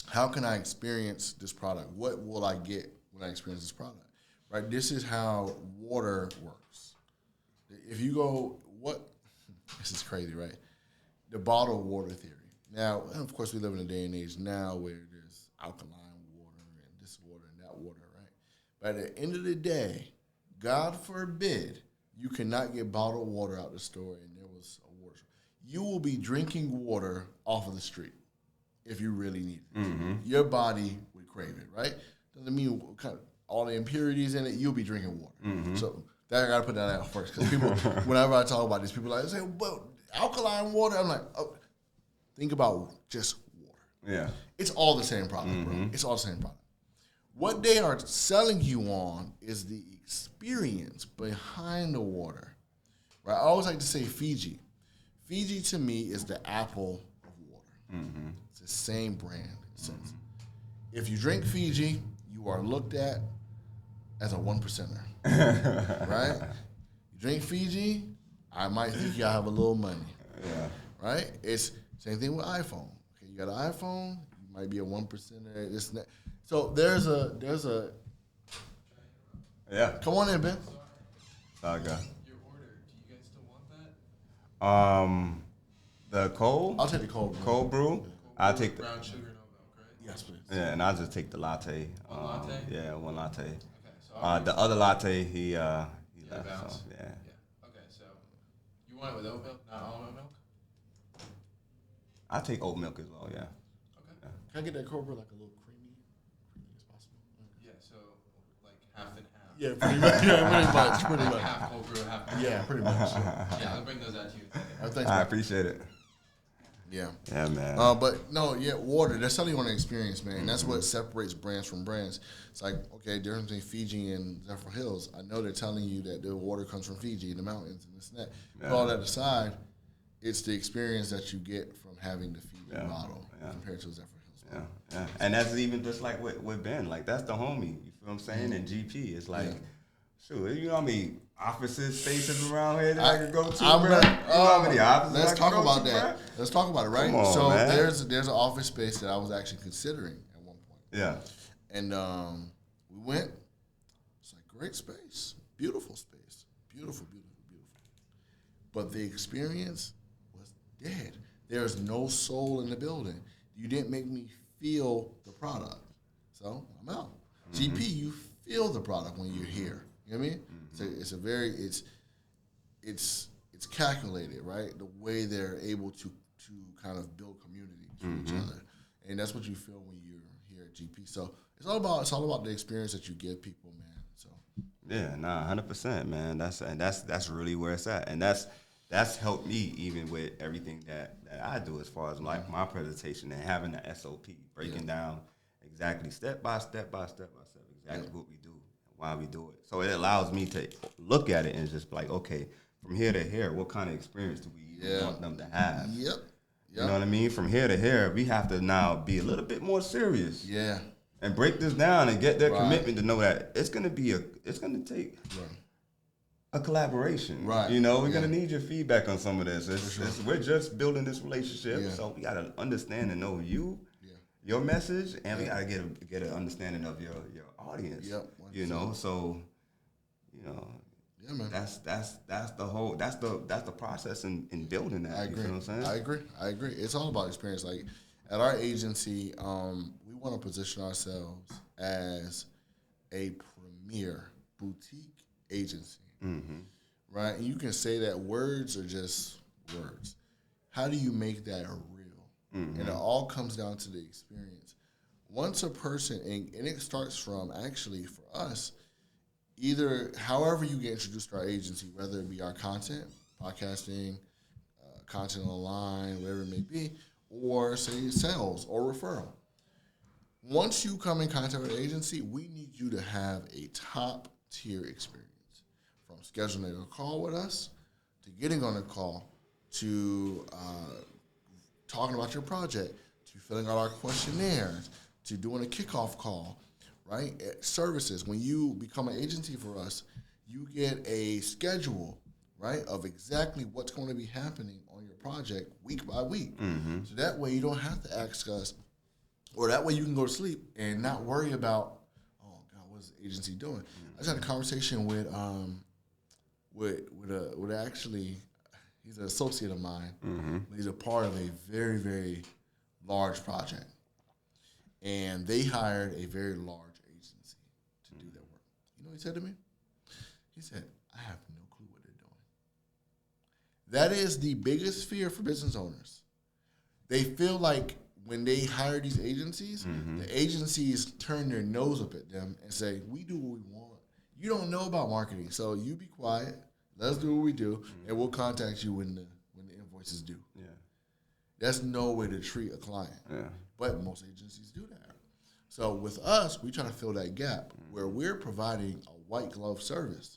how can I experience this product? What will I get when I experience this product? Right. This is how water works. If you go, this is crazy, right? The bottled water theory. Now, of course, we live in a day and age now where there's alkaline water and this water and that water, right? But at the end of the day, God forbid, you cannot get bottled water out the store and there was a water. You will be drinking water off of the street if you really need it. Mm-hmm. Your body would crave it, right? Doesn't mean all the impurities in it, you'll be drinking water. Mm-hmm. So I got to put that out first, because people, whenever I talk about this, people say, well, alkaline water. I'm like, think about just water. Yeah. It's all the same product, bro. It's all the same product. What they are selling you on is the experience behind the water. Right? I always like to say Fiji. Fiji, to me, is the Apple of water. Mm-hmm. It's the same brand, in a sense. If you drink Fiji, you are looked at as a 1%er. Right? You drink Fiji, I might think y'all have a little money. Yeah. Right? It's same thing with iPhone. Okay, you got an iPhone, you might be a 1%er, this and that. So there's a Come on in, Ben. Okay. Your order. Do you guys still want that? The cold? I'll take the cold brew. Cold brew? I'll take the brown sugar, no milk, right? Yes, please. Yeah, and I'll just take the latte. One latte? Yeah, one latte. Okay, so the other latte, he left. Bounce. So, yeah. Okay, so you want it with oat milk, not almond milk? I take oat milk as well. Yeah. Okay. Yeah. Can I get that cold brew like a little creamy as possible? Yeah, so like half and half. Yeah, pretty much. Yeah, pretty much. Half cold brew, half. Yeah, pretty much. Yeah, I'll bring those out to you in a second. I appreciate it. Yeah. Yeah, man. But no, water. That's something you want to experience, man. And that's what separates brands from brands. It's like, okay, difference between Fiji and Zephyr Hills. I know they're telling you that the water comes from Fiji, the mountains, and this and that. Put all that aside, it's the experience that you get from having the Fiji bottle compared to Zephyr Hills bottle. Yeah. And that's even just like with Ben. Like, that's the homie. You feel what I'm saying? And GP. It's like, Shoot, you know how many offices, spaces around here that I could go to, I'm bro? gonna- You know how many offices Let's I could talk go about to, that. bro? Let's talk about it, right? Come on, So man. there's an office space that I was actually considering at one point. Yeah. And we went. It's like great space, beautiful space, beautiful. But the experience was dead. There's no soul in the building. You didn't make me feel the product. So I'm out. GP, you feel the product when you're here. You know what I mean? So it's calculated, right? The way they're able to kind of build community to each other, and that's what you feel when you're here at GP. So it's all about the experience that you give people, man. So Yeah, 100%, man. That's really where it's at, and that's helped me even with everything that I do as far as like my presentation and having the SOP, breaking down exactly step by step exactly what we do, why we do it. So it allows me to look at it and just like, okay, from here to here, what kind of experience do we even want them to have? Yep. You know what I mean? From here to here, we have to now be a little bit more serious. Yeah. And break this down and get their commitment to know that it's gonna take a collaboration. Right. You know, we're gonna need your feedback on some of this. We're just building this relationship, so we gotta understand and know your message, and we gotta get an understanding of your audience. Yep. 100%. You know, so Yeah, man. that's the process in building that. I agree. You know what I'm saying? I agree. It's all about experience. Like at our agency, we want to position ourselves as a premier boutique agency, right? And you can say that words are just words. How do you make that real? And it all comes down to the experience. Once a person, and it starts from actually for us, either however you get introduced to our agency, whether it be our content, podcasting, content online, whatever it may be, or say sales or referral. Once you come in contact with our agency, we need you to have a top tier experience, from scheduling a call with us to getting on a call to talking about your project to filling out our questionnaires to doing a kickoff call. Right? Services, when you become an agency for us, you get a schedule, right, of exactly what's going to be happening on your project week by week. So that way you don't have to ask us, or that way you can go to sleep and not worry about, oh, God, what's the agency doing? I just had a conversation with actually, he's an associate of mine. He's a part of a very, very large project. And they hired a very large agency to do that work. You know what he said to me? He said, I have no clue what they're doing. That is the biggest fear for business owners. They feel like when they hire these agencies, the agencies turn their nose up at them and say, we do what we want. You don't know about marketing, so you be quiet. Let's do what we do, and we'll contact you when the invoices due. Yeah. That's no way to treat a client. Yeah. But most agencies do that. So with us, we try to fill that gap where we're providing a white glove service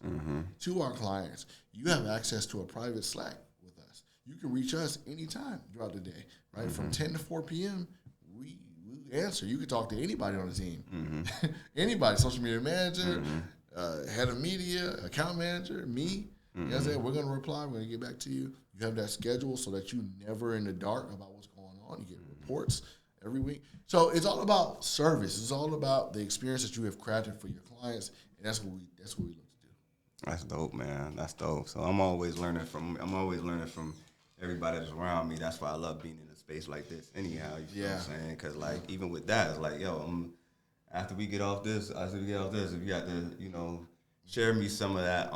to our clients. You have access to a private Slack with us. You can reach us anytime throughout the day, right? From 10 to 4 p.m., we answer. You can talk to anybody on the team. Anybody, social media manager, head of media, account manager, me. You know what I'm saying? We're going to reply. We're going to get back to you. You have that schedule so that you're never in the dark about what's going on. You get reports every week. So it's all about service. It's all about the experience that you have crafted for your clients, and that's what we look to do. That's dope, man. That's dope. So I'm always learning from everybody that's around me. That's why I love being in a space like this. Anyhow, you know what I'm saying? Because like even with that, it's like after we get off this, if you got to share me some of that,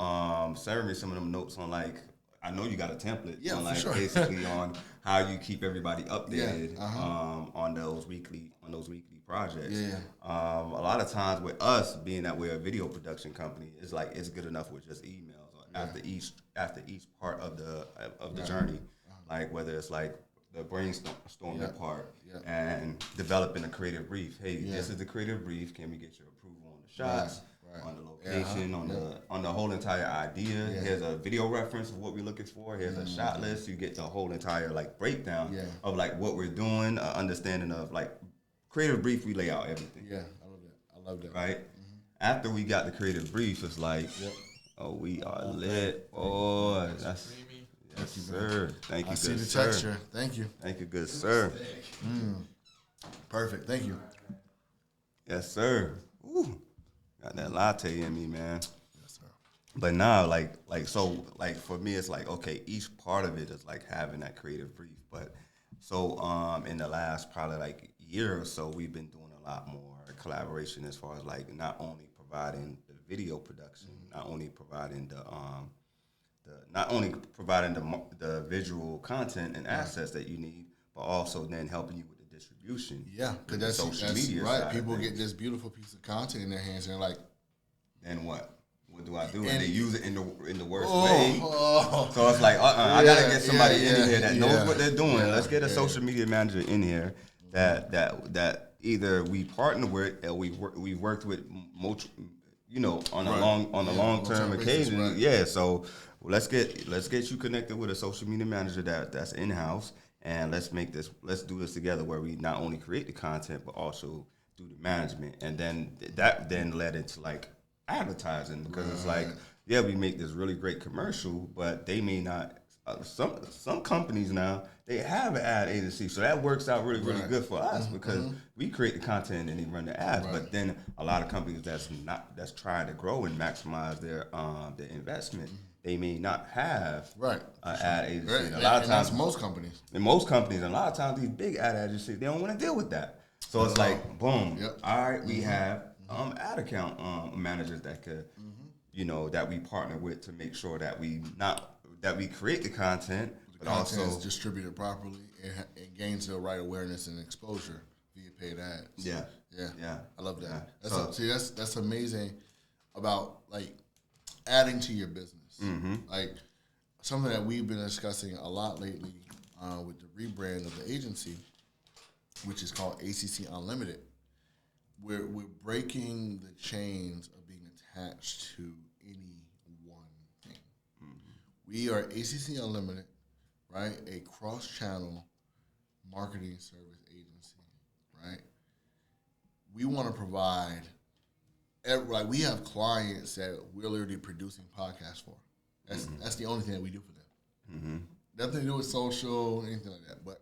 share me some of them notes on like. I know you got a template on like basically on how you keep everybody updated on those weekly projects. Yeah. A lot of times with us being that we're a video production company, it's like it's good enough with just emails after each part of the journey, like whether it's like the brainstorming part and developing a creative brief. Hey, this is the creative brief. Can we get your approval on the shots? On the location, on the whole entire idea. Here's a video reference of what we're looking for. Here's a shot list. You get the whole entire like breakdown of like what we're doing, understanding of like creative brief. We lay out everything. Yeah, I love that. Right. after we got the creative brief, it's like, oh, we are lit. Oh, that's yes, sir. Thank you, I good see the sir. texture. Thank you. Thank you, good sir. Perfect. Thank you. Yes, sir. Ooh, got that latte in me, man. Yes, sir. But now, so for me, it's like, okay, each part of it is like having that creative brief. But so in the last probably like year or so, we've been doing a lot more collaboration as far as like not only providing the video production, not only providing the visual content and assets that you need, but also then helping you with the distribution. Yeah, because that's social media right. side People of get things. this beautiful piece of content in their hands, and they're like, Then what? What do I do? And they use it in the worst oh, way. oh. So it's like, I gotta get somebody in here that knows yeah, what they're doing. yeah, Let's get a social media manager in here that either we partner with or we've worked with, on a long term occasion. Basis, right. Yeah. So let's get you connected with a social media manager that's in house, and let's do this together where we not only create the content but also do the management, and then that led into like advertising, because it's like, yeah, we make this really great commercial, but they may not. Some companies now, they have an ad agency, so that works out really good for us because we create the content and they run the ads. But then a lot of companies that's trying to grow and maximize their investment, they may not have an ad agency. Right. And a lot of times, that's most companies. and most companies, and a lot of times these big ad agencies, they don't want to deal with that. So it's like, boom, all right, we have ad account managers that could, that we partner with to make sure that we create the content, but Content also is distributed properly and gains the right awareness and exposure via paid ads. Yeah. I love that. Yeah. That's amazing about like adding to your business. Like something that we've been discussing a lot lately with the rebrand of the agency, which is called ACC Unlimited. We're breaking the chains of being attached to any one thing. We are ACC Unlimited, right? A cross-channel marketing service agency, right? We want to provide, like we have clients that we're literally producing podcasts for. That's the only thing that we do for them. Nothing to do with social, anything like that, but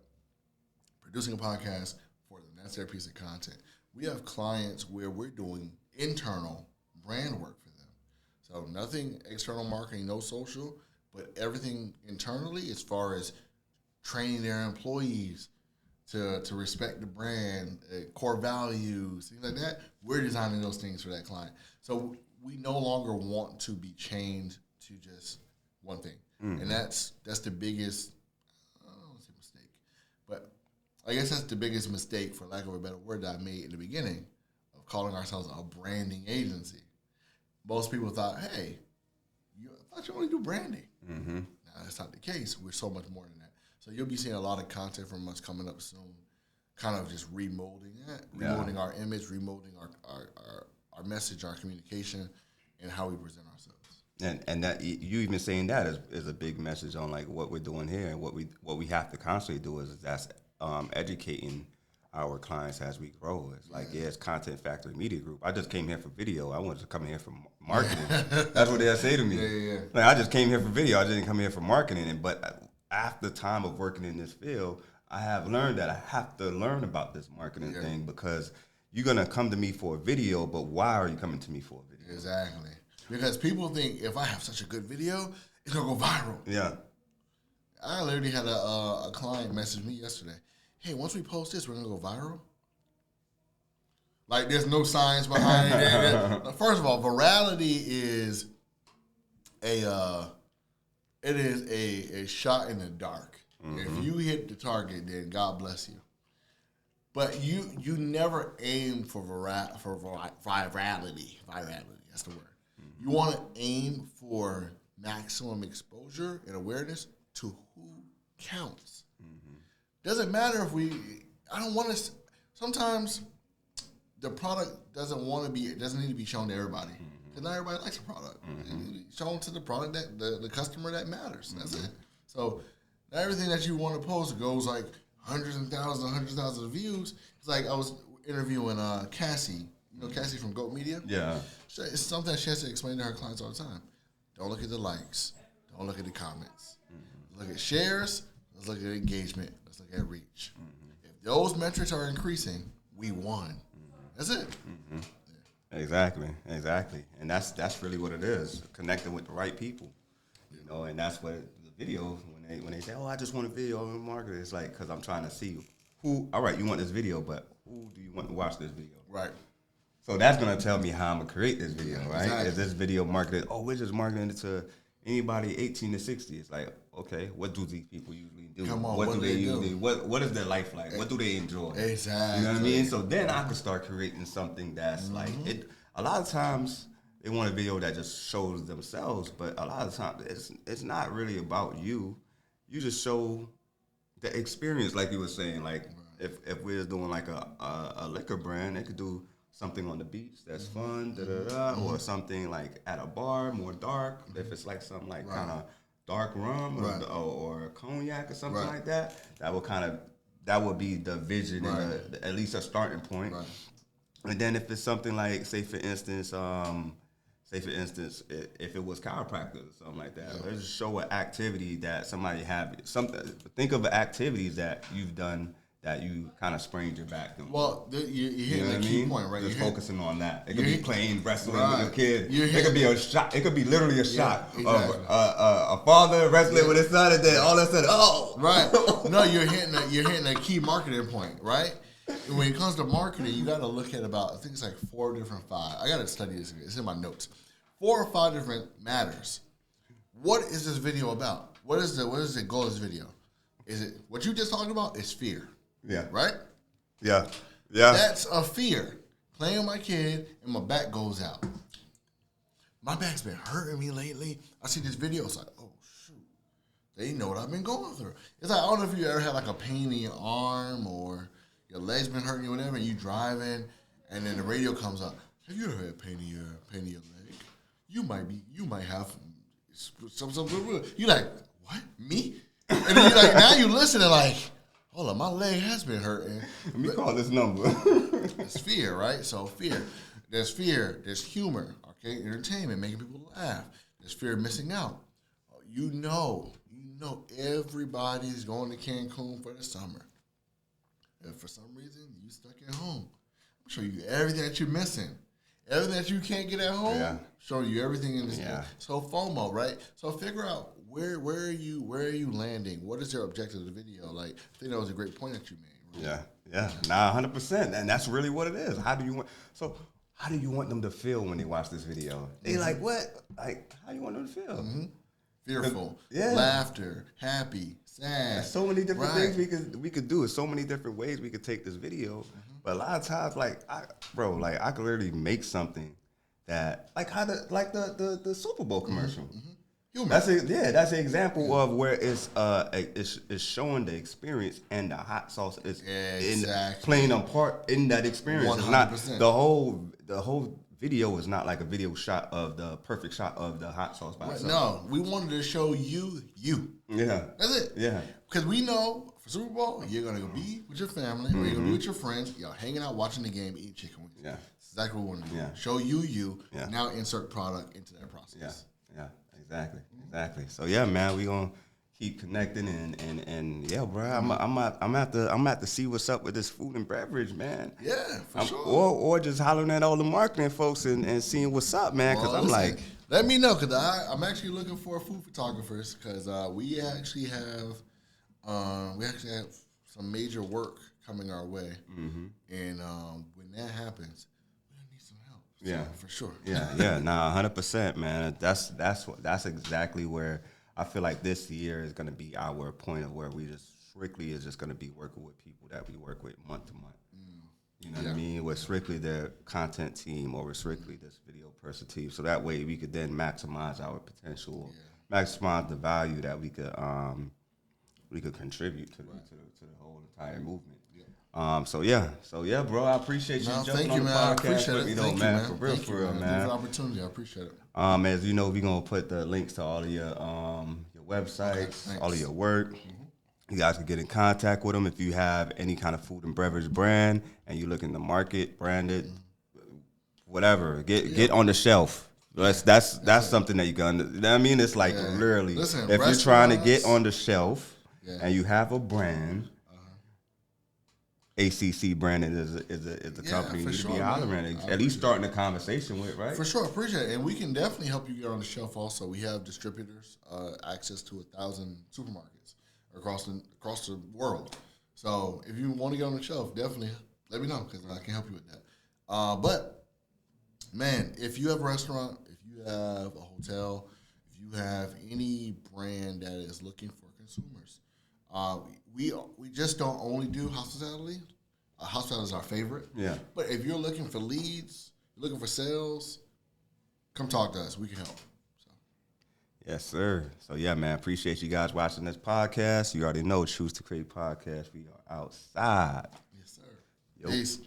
producing a podcast for them. That's their piece of content. We have clients where we're doing internal brand work for them. So nothing external marketing, no social, but everything internally as far as training their employees to respect the brand, core values, things like that. We're designing those things for that client. So we no longer want to be chained to just one thing. And that's the biggest, I don't want to say mistake, but I guess that's the biggest mistake, for lack of a better word, that I made in the beginning of calling ourselves a branding agency. Most people thought, hey, I thought you only do branding. Now, that's not the case. We're so much more than that. So you'll be seeing a lot of content from us coming up soon, kind of just remolding our image, remolding our message, our communication, and how we present ourselves. and that you even saying that is a big message on like what we're doing here, and what we have to constantly do is that's educating our clients as we grow. It's like, it's ContentFactory.media group. I just came here for video. I wanted to come here for marketing. That's what they'll say to me. Like, I just came here for video. I didn't come here for marketing. But after time of working in this field, I have learned that I have to learn about this marketing thing, because you're going to come to me for a video, but why are you coming to me for a video? Exactly. Because people think if I have such a good video, it's going to go viral. Yeah. I literally had a client message me yesterday. Hey, once we post this, we're going to go viral? Like, there's no science behind it. First of all, virality is a shot in the dark. If you hit the target, then God bless you. But you never aim for virality. That's the word. You want to aim for maximum exposure and awareness to who counts. Doesn't matter if I don't want to. Sometimes the product doesn't need to be shown to everybody, because not everybody likes a product. Shown to the product that the customer that matters. That's it. So not everything that you want to post goes like hundreds of thousands of views. It's like I was interviewing Cassie, Cassie from Goat Media. Yeah. It's something that she has to explain to her clients all the time. Don't look at the likes. Don't look at the comments. Look at shares. Let's look at engagement. Let's look at reach. If those metrics are increasing, we won. That's it. Yeah. Exactly. And that's really what it is, connecting with the right people. You know, and that's what the video, when they say, oh, I just want a video on the market, it's like, because I'm trying to see who, all right, you want this video, but who do you want to watch this video? Right. So that's going to tell me how I'm going to create this video, right? Exactly. Is this video marketed, we're just marketing it to anybody 18 to 60. It's like, okay, what do these people usually do? Come on, what what do do they they usually do? What is their life like? What do they enjoy? Exactly. You know what I mean? So then I can start creating something that's like it. A lot of times they want a video that just shows themselves, but a lot of times it's not really about you. You just show the experience, like you were saying. Like if we're doing like a liquor brand, they could do something on the beach that's fun, or something like at a bar, more dark. If it's like something like kind of dark rum or cognac or something like that, that would be the vision and at least a starting point. Right. And then if it's something like, say for instance, if it was chiropractors or something like that, let's just show an activity that somebody think of activities that you've done that you kind of sprained your back doing. Well, you're hitting a key point, right? Just focusing on that. It could be playing wrestling with your kid. It could be a shot. It could be literally a shot of a father wrestling with his son, and then all of a sudden, right. No, you're hitting a key marketing point, right? And when it comes to marketing, you got to look at about, I think it's like 5. I got to study this. It's in my notes. 4 or 5 different matters. What is this video about? What is the goal of this video? Is it what you just talked about? Is fear. Yeah. Right? Yeah. Yeah. That's a fear. Playing with my kid and my back goes out. My back's been hurting me lately. I see this video. It's like, oh, shoot. They know what I've been going through. It's like, I don't know if you ever had like a pain in your arm or your leg's been hurting you or whatever, and you driving, and then the radio comes up. Have you ever had pain in your leg? You might have some. You like, what? Me? And then you like, now you listening like, hold on, my leg has been hurting. Let me call this number. It's fear, right? So fear. There's fear. There's humor. Okay, entertainment, making people laugh. There's fear of missing out. You know, everybody's going to Cancun for the summer. If for some reason you stuck at home, I'm showing you everything that you're missing. Everything that you can't get at home, showing you everything in this. So FOMO, right? So figure out where are you landing? What is your objective of the video? Like, I think that was a great point that you made. Right? Yeah. Nah, 100%, and that's really what it is. How do you want them to feel when they watch this video? They like what? Like, how do you want them to feel? Fearful, laughter, happy, sad. There's so many different things we could do. There's so many different ways we could take this video. But a lot of times, I could literally make something that like the Super Bowl commercial. That's an example of where it's showing the experience, and the hot sauce is playing a part in that experience. 100%. It's not the whole video is not like a video shot of the perfect shot of the hot sauce by itself. No, we wanted to show you. Yeah. That's it. Yeah. Because we know for Super Bowl, you're going to be with your family, or you're going to be with your friends, y'all hanging out, watching the game, eating chicken wings. Yeah. That's exactly what we want to do. Yeah. Show you. Yeah. Now insert product into that process. Yeah. Exactly. So yeah, man, we gonna keep connecting and yeah, bro. I'm at to see what's up with this food and beverage, man. Yeah, for sure. Or just hollering at all the marketing folks and seeing what's up, man. Because I'm like, let me know, because I'm actually looking for food photographers, because we actually have some major work coming our way, and when that happens, yeah, for sure. Yeah, nah, 100%, man. That's exactly where I feel like this year is going to be our point of where we just strictly is just going to be working with people that we work with month to month. You know what I mean? We're strictly their content team, or we're strictly this video person team. So that way we could then maximize our potential, maximize the value that we could contribute to the whole entire movement. So yeah, bro. I appreciate you jumping on the podcast. I appreciate it. Thank you, man. For real, man. Thank you for the opportunity. I appreciate it. As you know, we're gonna put the links to all of your websites, all of your work. You guys can get in contact with them if you have any kind of food and beverage brand and you're looking to market, brand it, whatever. Get on the shelf. That's something that you can. I mean, it's like literally, Listen, if you're trying to get on the shelf and you have a brand, ACC branding is a company you need to be hollering at least starting a conversation with, right? For sure, appreciate it. And we can definitely help you get on the shelf also. We have distributors, access to 1,000 supermarkets across the world. So if you want to get on the shelf, definitely let me know because I can help you with that. But, man, if you have a restaurant, if you have a hotel, if you have any brand that is looking for consumers, we just don't only do hospitality. Hospitality is our favorite. Yeah. But if you're looking for leads, looking for sales, come talk to us. We can help. So. Yes, sir. So, yeah, man, appreciate you guys watching this podcast. You already know Choose to Create podcast. We are outside. Yes, sir. Yo. Peace.